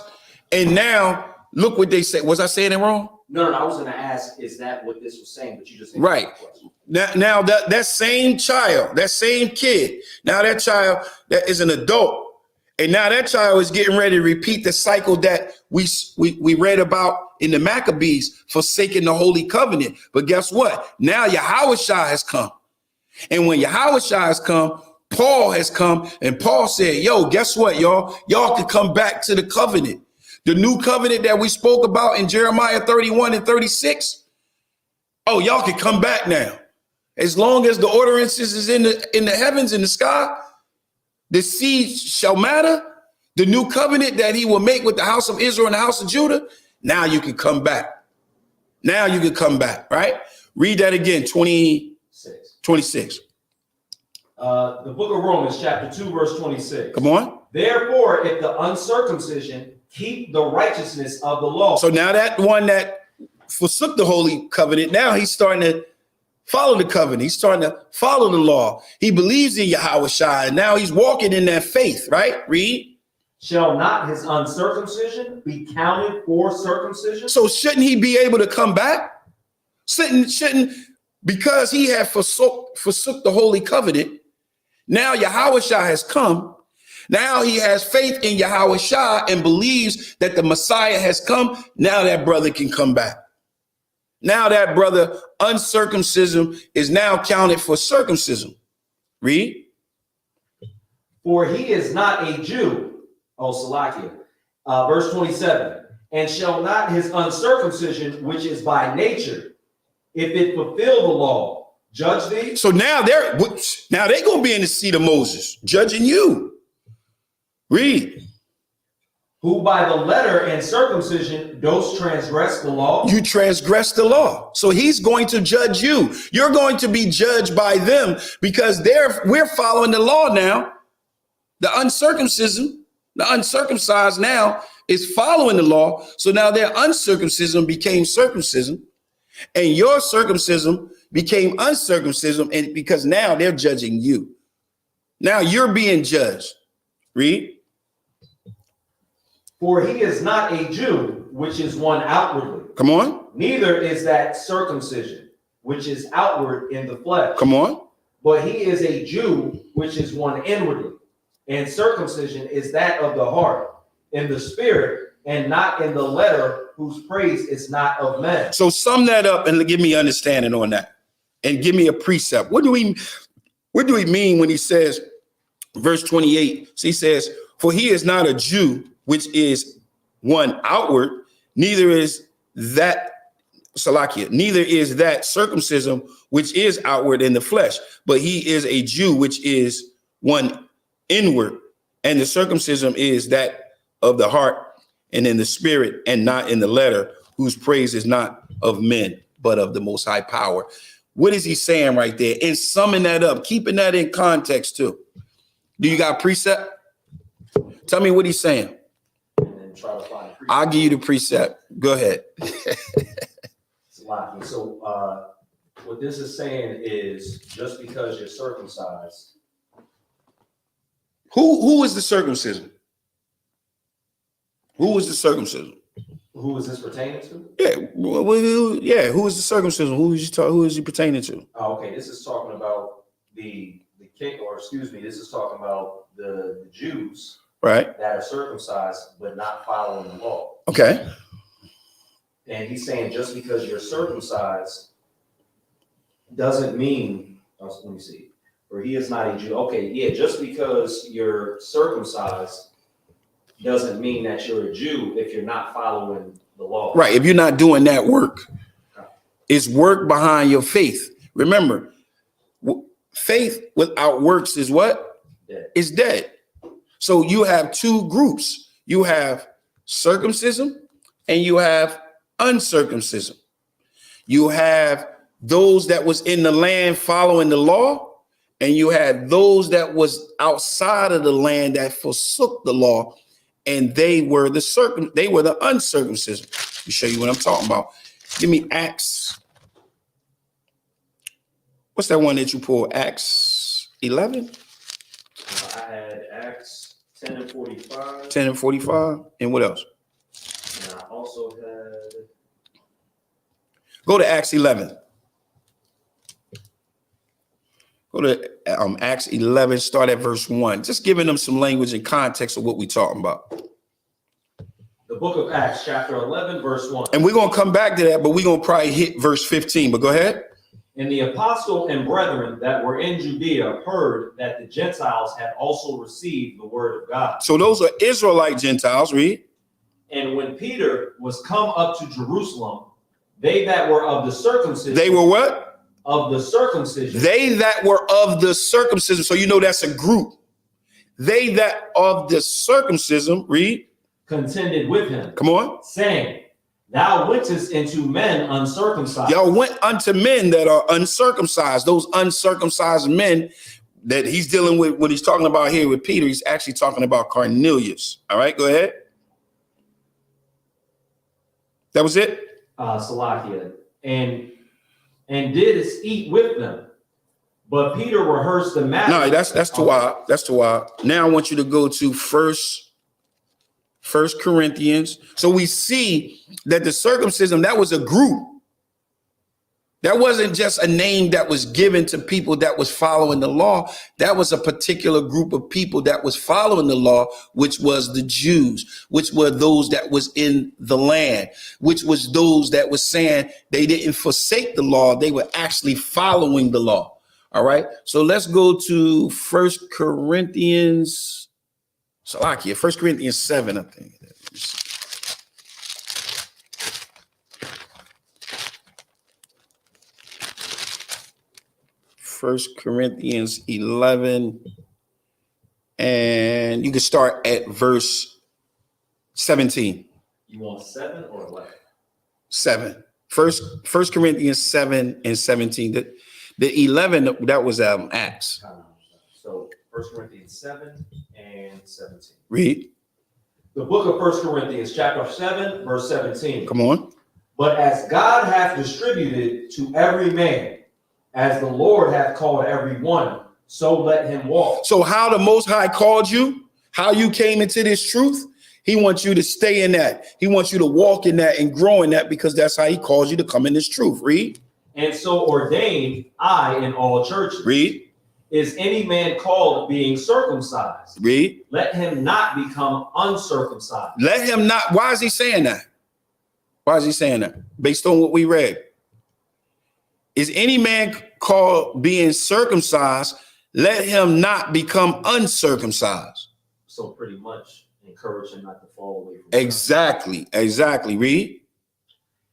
Speaker 1: And now look what they say. Was I saying it wrong?
Speaker 11: No, I was going to ask, is that what this was saying? But you just
Speaker 1: right. Now that same child, that same kid, now that child that is an adult, and now that child is getting ready to repeat the cycle that we read about in the Maccabees, forsaking the holy covenant. But guess what? Now Yahushua has come. And when Yahushua has come, Paul has come, and Paul said, yo, guess what, y'all? Y'all can come back to the covenant. The new covenant that we spoke about in Jeremiah 31 and 36. Oh, y'all can come back now. As long as the ordinances is in the heavens, in the sky, the seed shall matter. The new covenant that he will make with the house of Israel and the house of Judah. Now you can come back. Now you can come back, right? Read that again, 26.
Speaker 11: The book of Romans, chapter 2, verse 26.
Speaker 1: Come on.
Speaker 11: Therefore, if the uncircumcision keep the righteousness of the law.
Speaker 1: So now that one that forsook the holy covenant, now he's starting to follow the covenant. He's starting to follow the law. He believes in Yahushua, and now he's walking in that faith, right? Read.
Speaker 11: Shall not his uncircumcision be counted for circumcision?
Speaker 1: So shouldn't he be able to come back? Shouldn't because he had forsook the holy covenant. Now Yahushua has come. Now he has faith in Yahushua and believes that the Messiah has come. Now that brother can come back. Now that brother, uncircumcision is now counted for circumcision. Read.
Speaker 11: For he is not a Jew, Salakia. Verse 27. And shall not his uncircumcision, which is by nature, if it fulfill the law, judge thee? So now they're going to be in the seat of Moses, judging you. Read. Who by the letter and circumcision does transgress the law? You transgress the law. So he's going to judge you. You're going to be judged by them because we're following the law now. The uncircumcised now is following the law. So now their uncircumcision became circumcision, and your circumcision became uncircumcision, and because now they're judging you. Now you're being judged. Read. For he is not a Jew, which is one outwardly. Come on. Neither is that circumcision, which is outward in the flesh. Come on. But he is a Jew, which is one inwardly. And circumcision is that of the heart, in the spirit, and not in the letter, whose praise is not of men. So sum that up and give me understanding on that. And give me a precept. What do we mean when he says, verse 28, so he says, for he is not a Jew, which is one outward, neither is that circumcision, which is outward in the flesh, but he is a Jew, which is one inward, and the circumcision is that of the heart and in the spirit, and not in the letter, whose praise is not of men, but of the Most High power. What is he saying right there? And summing that up, keeping that in context too. Do you got precept? Tell me what he's saying. Try to find I'll give you the precept. Go ahead. So what this is saying is just because you're circumcised.
Speaker 1: Who is the circumcision? Who is the circumcision?
Speaker 11: Who is this pertaining to?
Speaker 1: Yeah, who is the circumcision? Who is he pertaining to?
Speaker 11: Oh, okay. This is talking about the king, or excuse me, this is talking about the Jews.
Speaker 1: Right.
Speaker 11: That are circumcised but not following the law.
Speaker 1: Okay.
Speaker 11: And he's saying just because you're circumcised doesn't mean, let me see, for he is not a Jew. Okay, yeah, just because you're circumcised doesn't mean that you're a Jew if you're not following the law.
Speaker 1: Right. If you're not doing that work, it's work behind your faith. Remember, faith without works is what?
Speaker 11: Dead.
Speaker 1: Is dead. So you have two groups. You have circumcision and you have uncircumcision. You have those that was in the land following the law, and you had those that was outside of the land that forsook the law, and they were the uncircumcision. Let me show you what I'm talking about. Give me Acts. What's that one that you pulled? Acts 11?
Speaker 11: I had Acts 10 and 45.
Speaker 1: 10 and 45. And what else?
Speaker 11: And I also had...
Speaker 1: Go to Acts 11. Go to Acts 11, start at verse 1. Just giving them some language and context of what we're talking about.
Speaker 11: The book of Acts, chapter 11, verse 1.
Speaker 1: And we're going to come back to that, but we're going to probably hit verse 15. But go ahead.
Speaker 11: And the apostle and brethren that were in Judea heard that the Gentiles had also received the word of God.
Speaker 1: So those are Israelite Gentiles, read.
Speaker 11: And when Peter was come up to Jerusalem, they that were of the circumcision.
Speaker 1: They were what?
Speaker 11: Of the circumcision.
Speaker 1: They that were of the circumcision. So you know that's a group. They that of the circumcision, read.
Speaker 11: Contended with him.
Speaker 1: Come on.
Speaker 11: Saying, thou wentest into men uncircumcised.
Speaker 1: Y'all went unto men that are uncircumcised. Those uncircumcised men that he's dealing with, what he's talking about here with Peter, he's actually talking about Cornelius. All right, go ahead. That was it?
Speaker 11: Salakia. And didst eat with them. But Peter rehearsed the matter.
Speaker 1: No, that's too wild. That's too wild. Now I want you to go to First Corinthians. So we see that the circumcision, that was a group. That wasn't just a name that was given to people that was following the law. That was a particular group of people that was following the law, which was the Jews, which were those that was in the land, which was those that was saying they didn't forsake the law. They were actually following the law. All right. So let's go to First Corinthians. Salakia, 1 Corinthians 7, I think. 1 Corinthians 11, and you can start at verse 17.
Speaker 11: You want 7 or 11?
Speaker 1: 7. First Corinthians 7 and 17. The 11, that was Acts.
Speaker 11: So 1 Corinthians 7 and 17.
Speaker 1: Read.
Speaker 11: The book of 1 Corinthians, chapter 7, verse 17.
Speaker 1: Come on.
Speaker 11: But as God hath distributed to every man, as the Lord hath called every one, so let him walk.
Speaker 1: So how the Most High called you, how you came into this truth, he wants you to stay in that. He wants you to walk in that and grow in that, because that's how he calls you to come in this truth. Read.
Speaker 11: And so ordained I in all churches.
Speaker 1: Read.
Speaker 11: Is any man called being circumcised?
Speaker 1: Read.
Speaker 11: Let him not become uncircumcised.
Speaker 1: Let him not. Why is he saying that? Why is he saying that? Based on what we read. Is any man called being circumcised? Let him not become uncircumcised.
Speaker 11: So pretty much encourage him not to fall away from
Speaker 1: Exactly. Exactly. Read.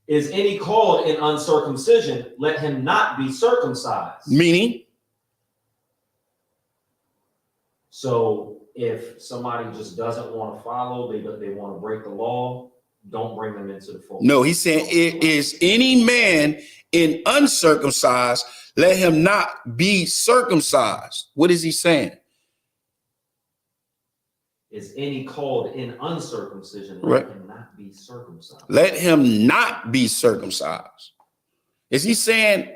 Speaker 11: Is any called in uncircumcision? Let him not be circumcised.
Speaker 1: Meaning?
Speaker 11: So if somebody just doesn't want to follow, they want to break the law, don't bring them into the fold.
Speaker 1: No, he's saying, is any man in uncircumcised, let him not be circumcised. What is he saying?
Speaker 11: Is any called in uncircumcision,
Speaker 1: right.
Speaker 11: Let him not be circumcised.
Speaker 1: Let him not be circumcised. Is he saying?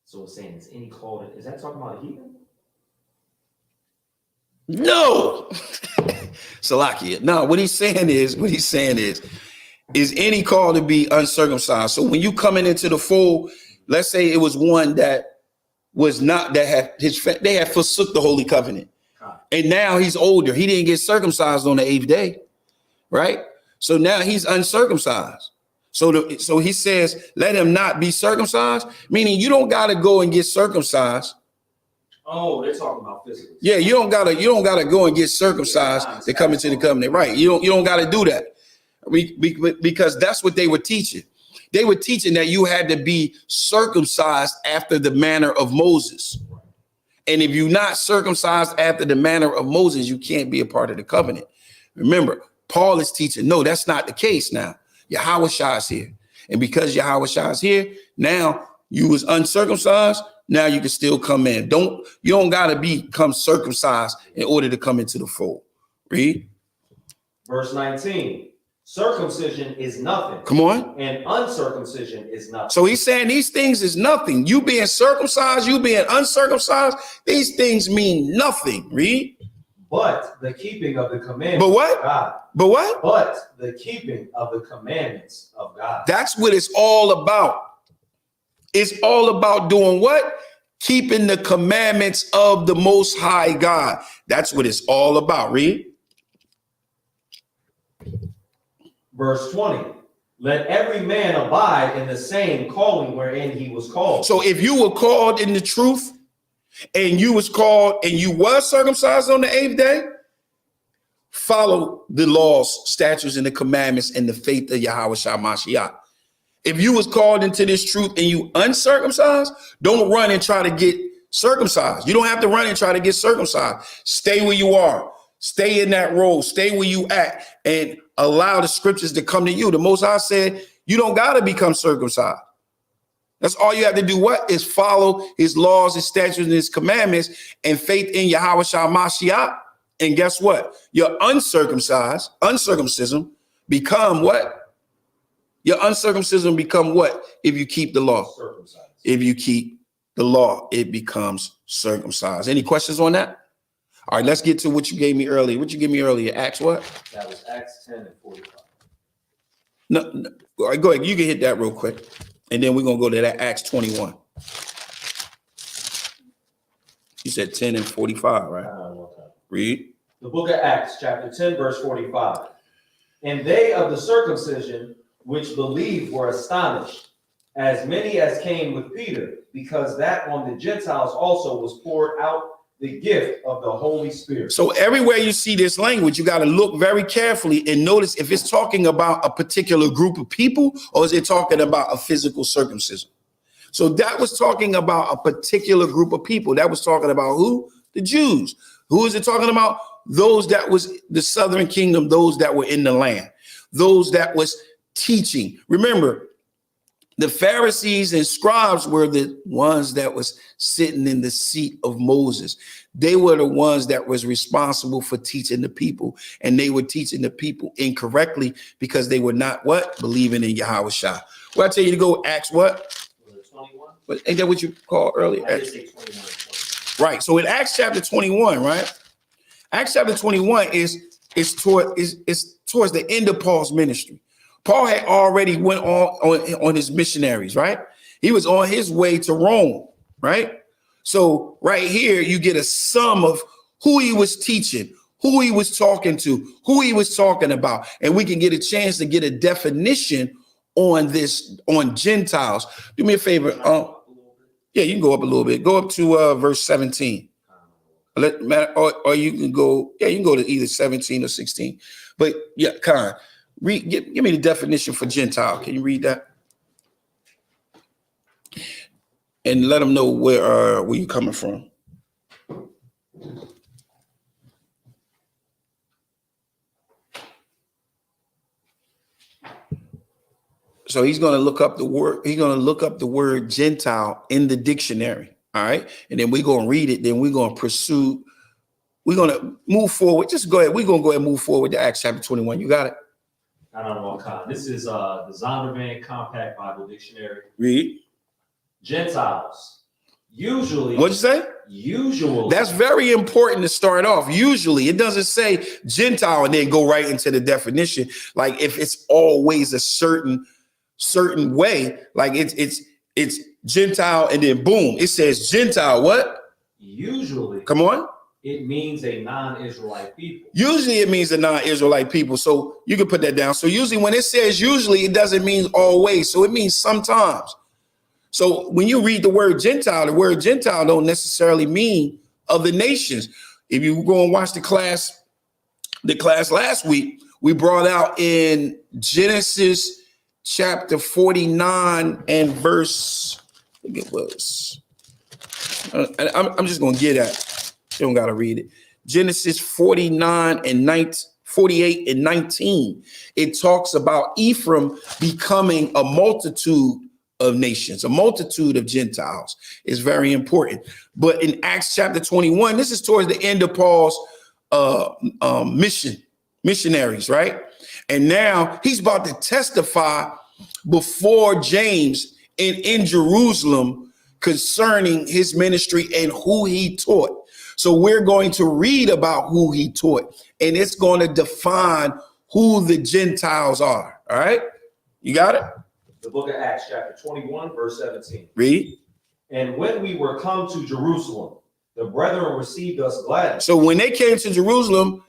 Speaker 11: So it's saying, is any called, is that talking about a heathen?
Speaker 1: No. Salakia. No, what he's saying is, is any called to be uncircumcised? So when you coming into the fold, let's say it was one that was not, that had they had forsook the holy covenant. And now he's older. He didn't get circumcised on the 8th day, right? So now he's uncircumcised. So he says, let him not be circumcised, meaning you don't got to go and get circumcised.
Speaker 11: Oh, they're talking about physical.
Speaker 1: Yeah, you don't gotta go and get circumcised to come into the covenant, right? You don't gotta do that, because that's what they were teaching. They were teaching that you had to be circumcised after the manner of Moses, and if you're not circumcised after the manner of Moses, you can't be a part of the covenant. Remember, Paul is teaching, no, that's not the case. Now Yahweh Shai is here, and because Yahweh Shai is here, now you was uncircumcised. Now you can still come in. You don't gotta become circumcised in order to come into the fold. Read.
Speaker 11: Verse 19. Circumcision is nothing.
Speaker 1: Come on.
Speaker 11: And uncircumcision is nothing.
Speaker 1: So he's saying these things is nothing. You being circumcised, you being uncircumcised, these things mean nothing. Read.
Speaker 11: But the keeping of the commandments
Speaker 1: But what?
Speaker 11: of God.
Speaker 1: But what?
Speaker 11: But the keeping of the commandments of God.
Speaker 1: That's what it's all about. It's all about doing what? Keeping the commandments of the Most High God. That's what it's all about. Read.
Speaker 11: Verse 20. Let every man abide in the same calling wherein he was called.
Speaker 1: So if you were called in the truth, and you was called and you was circumcised on the 8th day, follow the laws, statutes, and the commandments and the faith of Yahweh Shai Mashiach. If you was called into this truth and you uncircumcised, don't run and try to get circumcised. You don't have to run and try to get circumcised. Stay where you are. Stay in that role. Stay where you at and allow the scriptures to come to you. The Most High said, you don't got to become circumcised. That's all you have to do. What is follow his laws, his statutes, and his commandments, and faith in Yahweh Shai Mashiach. And guess what? Your uncircumcision become what? Your uncircumcision become what? If you keep the law.
Speaker 11: Circumcised.
Speaker 1: If you keep the law, it becomes circumcised. Any questions on that? All right, let's get to what you gave me earlier. What you gave me earlier? Acts what?
Speaker 11: That was Acts 10 and 45.
Speaker 1: No, all right, go ahead. You can hit that real quick. And then we're going to go to that Acts 21. You said 10 and 45, right? Read.
Speaker 11: The book of Acts, chapter 10, verse 45. And they of the circumcision which believed were astonished, as many as came with Peter, because that on the Gentiles also was poured out the gift of the Holy Spirit.
Speaker 1: So everywhere you see this language, you got to look very carefully and notice if it's talking about a particular group of people or is it talking about a physical circumcision. So that was talking about a particular group of people. That was talking about who? The Jews. Who is it talking about? Those that was the southern kingdom, those that were in the land, those that was teaching. Remember, the Pharisees and scribes were the ones that was sitting in the seat of Moses. They were the ones that was responsible for teaching the people, and they were teaching the people incorrectly because they were not what? Believing in Yahweh Shai. Well, I tell you to go Acts what?
Speaker 11: 21.
Speaker 1: But ain't that what you called earlier?
Speaker 11: I did say 21.
Speaker 1: Right. So in Acts chapter 21, right? Acts chapter 21 is towards the end of Paul's ministry. Paul had already went on his missionaries, right? He was on his way to Rome, right? So right here, you get a sum of who he was teaching, who he was talking to, who he was talking about. And we can get a chance to get a definition on this, on Gentiles. Do me a favor. Yeah, you can go up a little bit. Go up to verse 17. Or you can go, yeah, you can go to either 17 or 16. But yeah, Khan. Give me the definition for Gentile. Can you read that? And let them know where you're coming from. So he's going to look up the word. He's going to look up the word Gentile in the dictionary. All right. And then we're going to read it. Then we're going to pursue. We're going to move forward. Just go ahead. We're going to go ahead and move forward to Acts chapter 21. You got it?
Speaker 11: I don't know what kind. This is the Zondervan Compact Bible Dictionary.
Speaker 1: Read.
Speaker 11: Gentiles. Usually.
Speaker 1: What'd you say?
Speaker 11: Usually.
Speaker 1: That's very important to start off. Usually. It doesn't say Gentile and then go right into the definition. Like if it's always a certain way, like it's Gentile and then boom, it says Gentile what?
Speaker 11: Usually.
Speaker 1: Come on.
Speaker 11: It means a non-Israelite people.
Speaker 1: Usually it means the non-Israelite people. So you can put that down. So usually when it says usually, it doesn't mean always. So it means sometimes. So when you read the word Gentile don't necessarily mean other nations. If you go and watch the class last week, we brought out in Genesis chapter 49 and verse, I think it was, I'm just going to get at it. You don't got to read it. Genesis 49 and 48 and 19. It talks about Ephraim becoming a multitude of nations, a multitude of Gentiles. Is very important. But in Acts chapter 21, this is towards the end of Paul's missionaries, right? And now he's about to testify before James in Jerusalem concerning his ministry and who he taught. So we're going to read about who he taught, and it's going to define who the Gentiles are. All right, you got it?
Speaker 11: The book of Acts chapter 21, verse 17.
Speaker 1: Read.
Speaker 11: And when we were come to Jerusalem, the brethren received us gladly.
Speaker 1: So when they came to Jerusalem,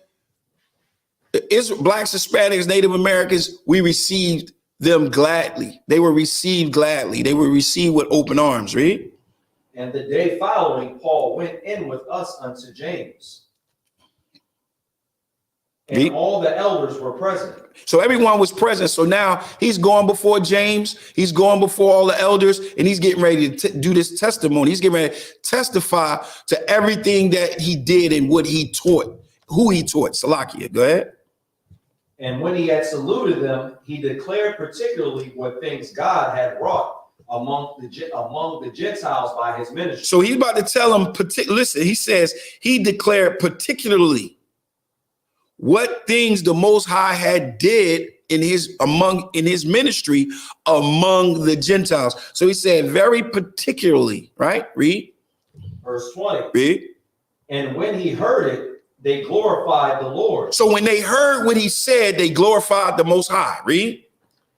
Speaker 1: blacks, Hispanics, Native Americans, we received them gladly. They were received gladly. They were received with open arms. Read.
Speaker 11: And the day following, Paul went in with us unto James. And all the elders were present.
Speaker 1: So everyone was present. So now he's going before James. He's going before all the elders, and he's getting ready to do this testimony. He's getting ready to testify to everything that he did and what he taught, who he taught. Salakia, go ahead.
Speaker 11: And when he had saluted them, he declared particularly what things God had wrought among the Gentiles by his ministry.
Speaker 1: So he's about to tell them, listen, he says he declared particularly what things the Most High had did in his ministry among the Gentiles. So he said very particularly, right? Read.
Speaker 11: Verse 20.
Speaker 1: Read.
Speaker 11: And when he heard it, they glorified the Lord.
Speaker 1: So when they heard what he said, they glorified the Most High. Read.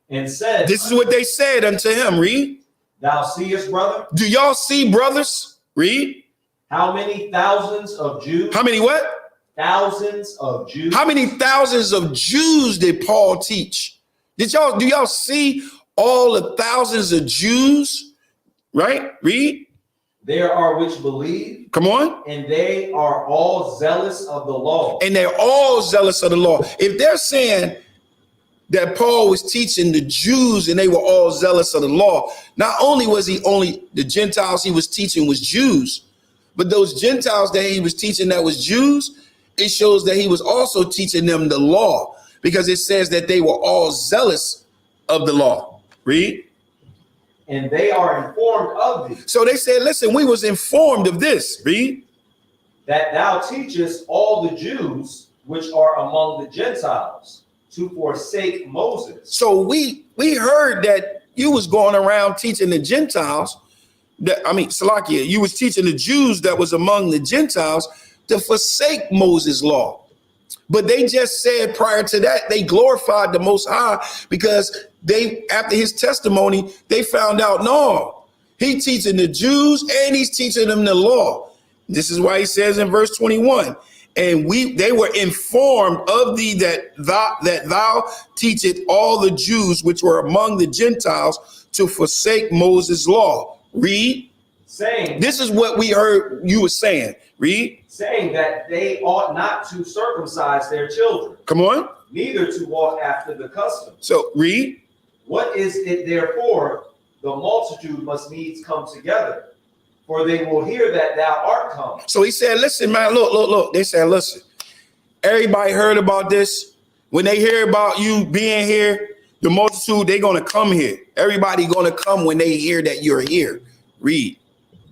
Speaker 11: And said,
Speaker 1: this is what they said unto him. Read.
Speaker 11: Thou seest, brother?
Speaker 1: Do y'all see, brothers? Read.
Speaker 11: How many thousands of Jews?
Speaker 1: How many what?
Speaker 11: Thousands of Jews.
Speaker 1: How many thousands of Jews did Paul teach? Do y'all see all the thousands of Jews? Right? Read.
Speaker 11: There are which believe.
Speaker 1: Come on.
Speaker 11: And they are all zealous of the law.
Speaker 1: And they're all zealous of the law. If they're saying that Paul was teaching the Jews and they were all zealous of the law, not only was he only the Gentiles he was teaching was Jews, but those Gentiles that he was teaching that was Jews, it shows that he was also teaching them the law, because it says that they were all zealous of the law. Read.
Speaker 11: And they are informed of thee.
Speaker 1: So they said, listen, we was informed of this. Read.
Speaker 11: That thou teachest all the Jews which are among the Gentiles to forsake Moses.
Speaker 1: So we heard that you was going around teaching the Gentiles, Salakia, you was teaching the Jews that was among the Gentiles to forsake Moses' law. But they just said prior to that, they glorified the Most High, because after his testimony, they found out, no, he teaching the Jews and he's teaching them the law. This is why he says in verse 21, and they were informed of thee that thou teachest all the Jews which were among the Gentiles to forsake Moses' law. Read.
Speaker 11: Saying,
Speaker 1: this is what we heard you were saying. Read.
Speaker 11: Saying that they ought not to circumcise their children.
Speaker 1: Come on.
Speaker 11: Neither to walk after the custom.
Speaker 1: So read.
Speaker 11: What is it therefore? The multitude must needs come together, for they will hear that thou art come.
Speaker 1: So he said, listen, man, look. They said, listen, everybody heard about this. When they hear about you being here, the multitude, they're going to come here. Everybody going to come when they hear that you're here. Read.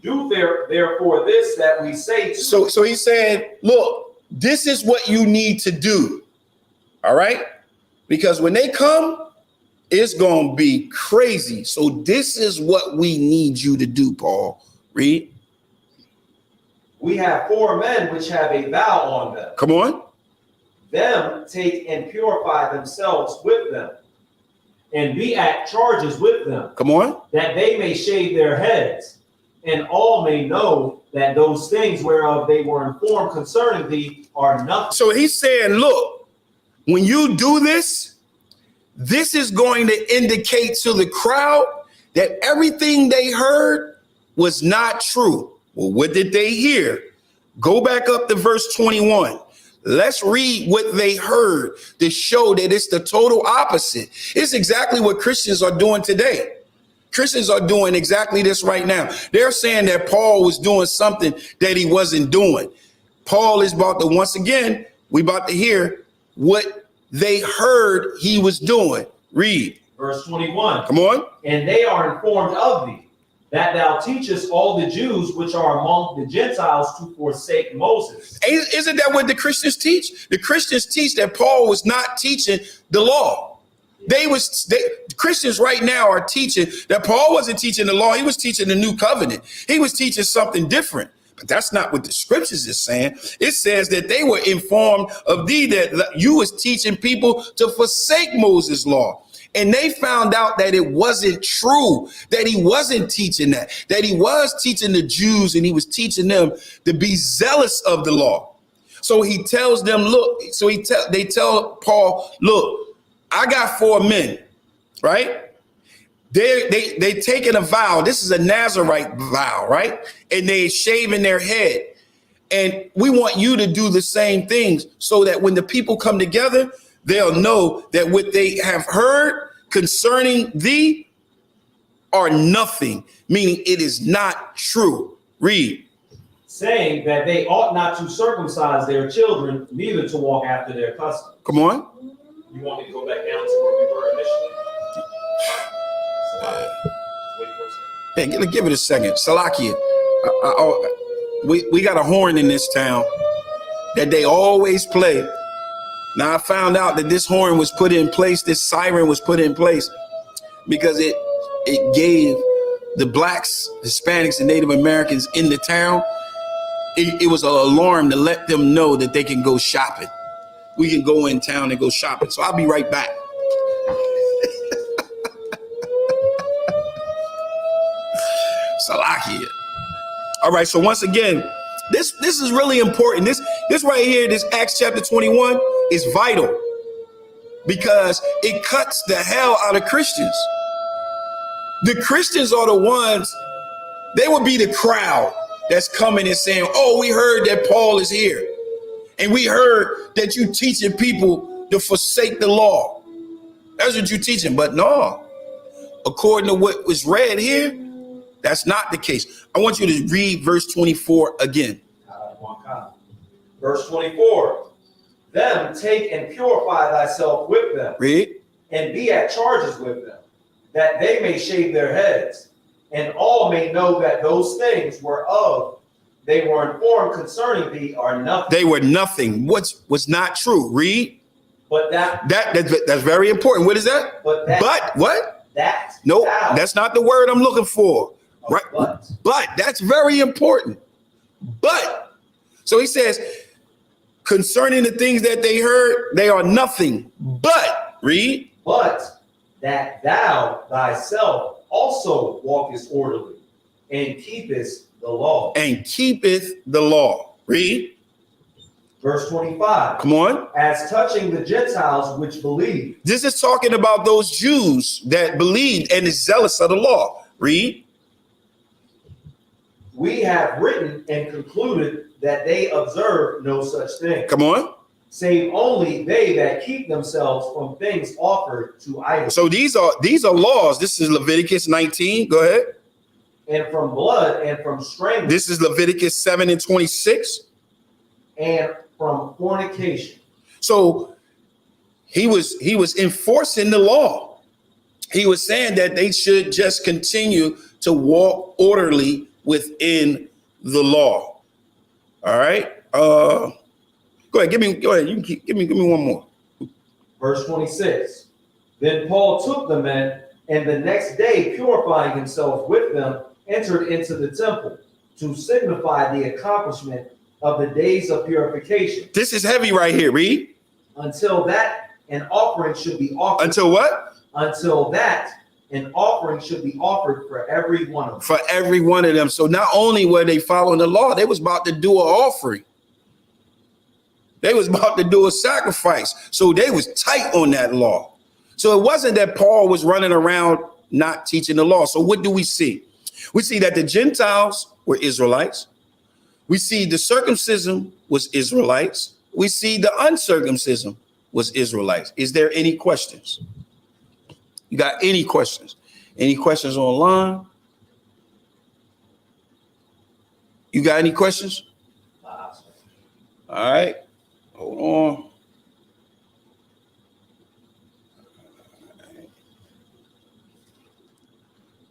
Speaker 11: Do therefore this that we say.
Speaker 1: So he said, look, this is what you need to do. All right. Because when they come, it's going to be crazy. So this is what we need you to do, Paul. Read.
Speaker 11: We have 4 men which have a vow on them.
Speaker 1: Come on.
Speaker 11: Them take and purify themselves with them, and be at charges with them.
Speaker 1: Come on.
Speaker 11: That they may shave their heads, and all may know that those things whereof they were informed concerning thee are nothing.
Speaker 1: So he's saying, look, when you do this, this is going to indicate to the crowd that everything they heard was not true. Well, what did they hear? Go back up to verse 21. Let's read what they heard to show that it's the total opposite. It's exactly what Christians are doing today. Christians are doing exactly this right now. They're saying that Paul was doing something that he wasn't doing. Paul is about to, once again, we about to hear what they heard he was doing. Read.
Speaker 11: Verse 21.
Speaker 1: Come on.
Speaker 11: And they are informed of thee, that thou teachest all the Jews which are among the Gentiles to forsake Moses.
Speaker 1: Isn't that what the Christians teach? The Christians teach that Paul was not teaching the law. Christians right now are teaching that Paul wasn't teaching the law. He was teaching the new covenant. He was teaching something different. But that's not what the scriptures is saying. It says that they were informed of thee, that you was teaching people to forsake Moses' law. And they found out that it wasn't true, that he wasn't teaching that he was teaching the Jews and he was teaching them to be zealous of the law. So he tells them, look, they tell Paul, look, I got 4 men, right? They taking a vow. This is a Nazarite vow, right? And they shaving their head. And we want you to do the same things so that when the people come together, they'll know that what they have heard concerning thee are nothing, meaning it is not true. Read.
Speaker 11: Saying that they ought not to circumcise their children, neither to walk after their custom.
Speaker 1: Come on.
Speaker 11: You want me to go back down to where we were initially? Wait for a second.
Speaker 1: Hey, give it a second. Salakia. We got a horn in this town that they always play. Now, I found out that this horn was put in place, this siren was put in place because it gave the blacks, Hispanics, and Native Americans in the town, it was an alarm to let them know that they can go shopping. We can go in town and go shopping. So I'll be right back. Salakia. All right, so once again, this is really important. This right here, this Acts chapter 21 is vital because it cuts the hell out of Christians. The Christians are the ones, they would be the crowd that's coming and saying, oh, we heard that Paul is here. And we heard that you teaching people to forsake the law. That's what you're teaching. But no, according to what was read here, that's not the case. I want you to read verse 24 again.
Speaker 11: Verse 24. Them take and purify thyself with them.
Speaker 1: Read.
Speaker 11: And be at charges with them, that they may shave their heads, and all may know that those things they were informed concerning thee are nothing.
Speaker 1: They were nothing. Was not true. Read.
Speaker 11: But
Speaker 1: that's very important. What is that?
Speaker 11: But
Speaker 1: what?
Speaker 11: That.
Speaker 1: No, that's not the word I'm looking for. Right. But that's very important. But so he says, concerning the things that they heard, they are nothing. But read.
Speaker 11: But that thou thyself also walkest orderly and keepest the law.
Speaker 1: And keepeth the law. Read.
Speaker 11: Verse 25.
Speaker 1: Come on.
Speaker 11: As touching the Gentiles which believe.
Speaker 1: This is talking about those Jews that believed and is zealous of the law. Read.
Speaker 11: We have written and concluded that they observe no such thing.
Speaker 1: Come on.
Speaker 11: Save only they that keep themselves from things offered to idols.
Speaker 1: So these are laws. This is Leviticus 19. Go ahead.
Speaker 11: And from blood and from strangling.
Speaker 1: This is Leviticus 7 and 26.
Speaker 11: And from fornication.
Speaker 1: So he was enforcing the law. He was saying that they should just continue to walk orderly within the law. All right. Go ahead. Go ahead. You can give me one more.
Speaker 11: Verse 26. Then Paul took the men, and the next day, purifying himself with them, entered into the temple to signify the accomplishment of the days of purification.
Speaker 1: This is heavy right here. Read.
Speaker 11: Until that an offering should be offered.
Speaker 1: Until what?
Speaker 11: Until that an offering should be offered for every one of them.
Speaker 1: For every one of them. So not only were they following the law, they was about to do an offering. They was about to do a sacrifice. So they was tight on that law. So it wasn't that Paul was running around not teaching the law. So what do we see? We see that the Gentiles were Israelites. We see the circumcision was Israelites. We see the uncircumcision was Israelites. Is there any questions? You got any questions? Any questions online? You got any questions? All right. Hold on.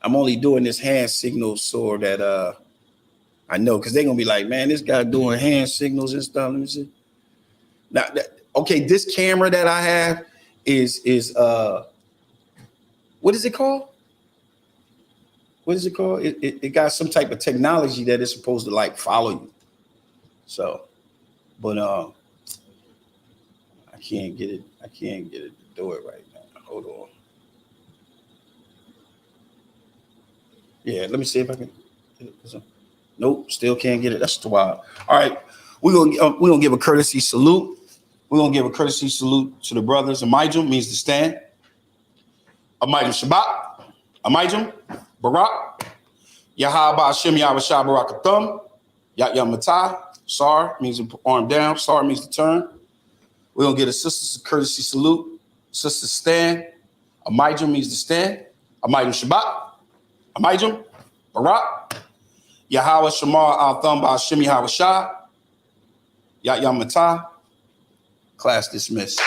Speaker 1: I'm only doing this hand signal so that I know, because they're gonna be like, man, this guy doing hand signals and stuff. Let me see. Now, okay, this camera that I have is what is it called? What is it called? It got some type of technology that is supposed to like follow you. So, but I can't get it. I can't get it to do it right now. Hold on. Yeah, let me see if I can. Nope, still can't get it. That's wild. All right, we're gonna give a courtesy salute. We're gonna give a courtesy salute to the brothers. Amijam means to stand. Amijam Shabbat. Amijam Barak. Yahaba Hashem Yahweh Barak Atham. Yat Matah. Sar means arm down. Sar means to turn. We're gonna get a sister's courtesy salute. Sister stand. Amijam means to stand. Amijam Shabbat. Amijam Barak. Yahweh Shamar Al Thumb Hashem Yahweh Shah. Yat Matah. Class dismissed.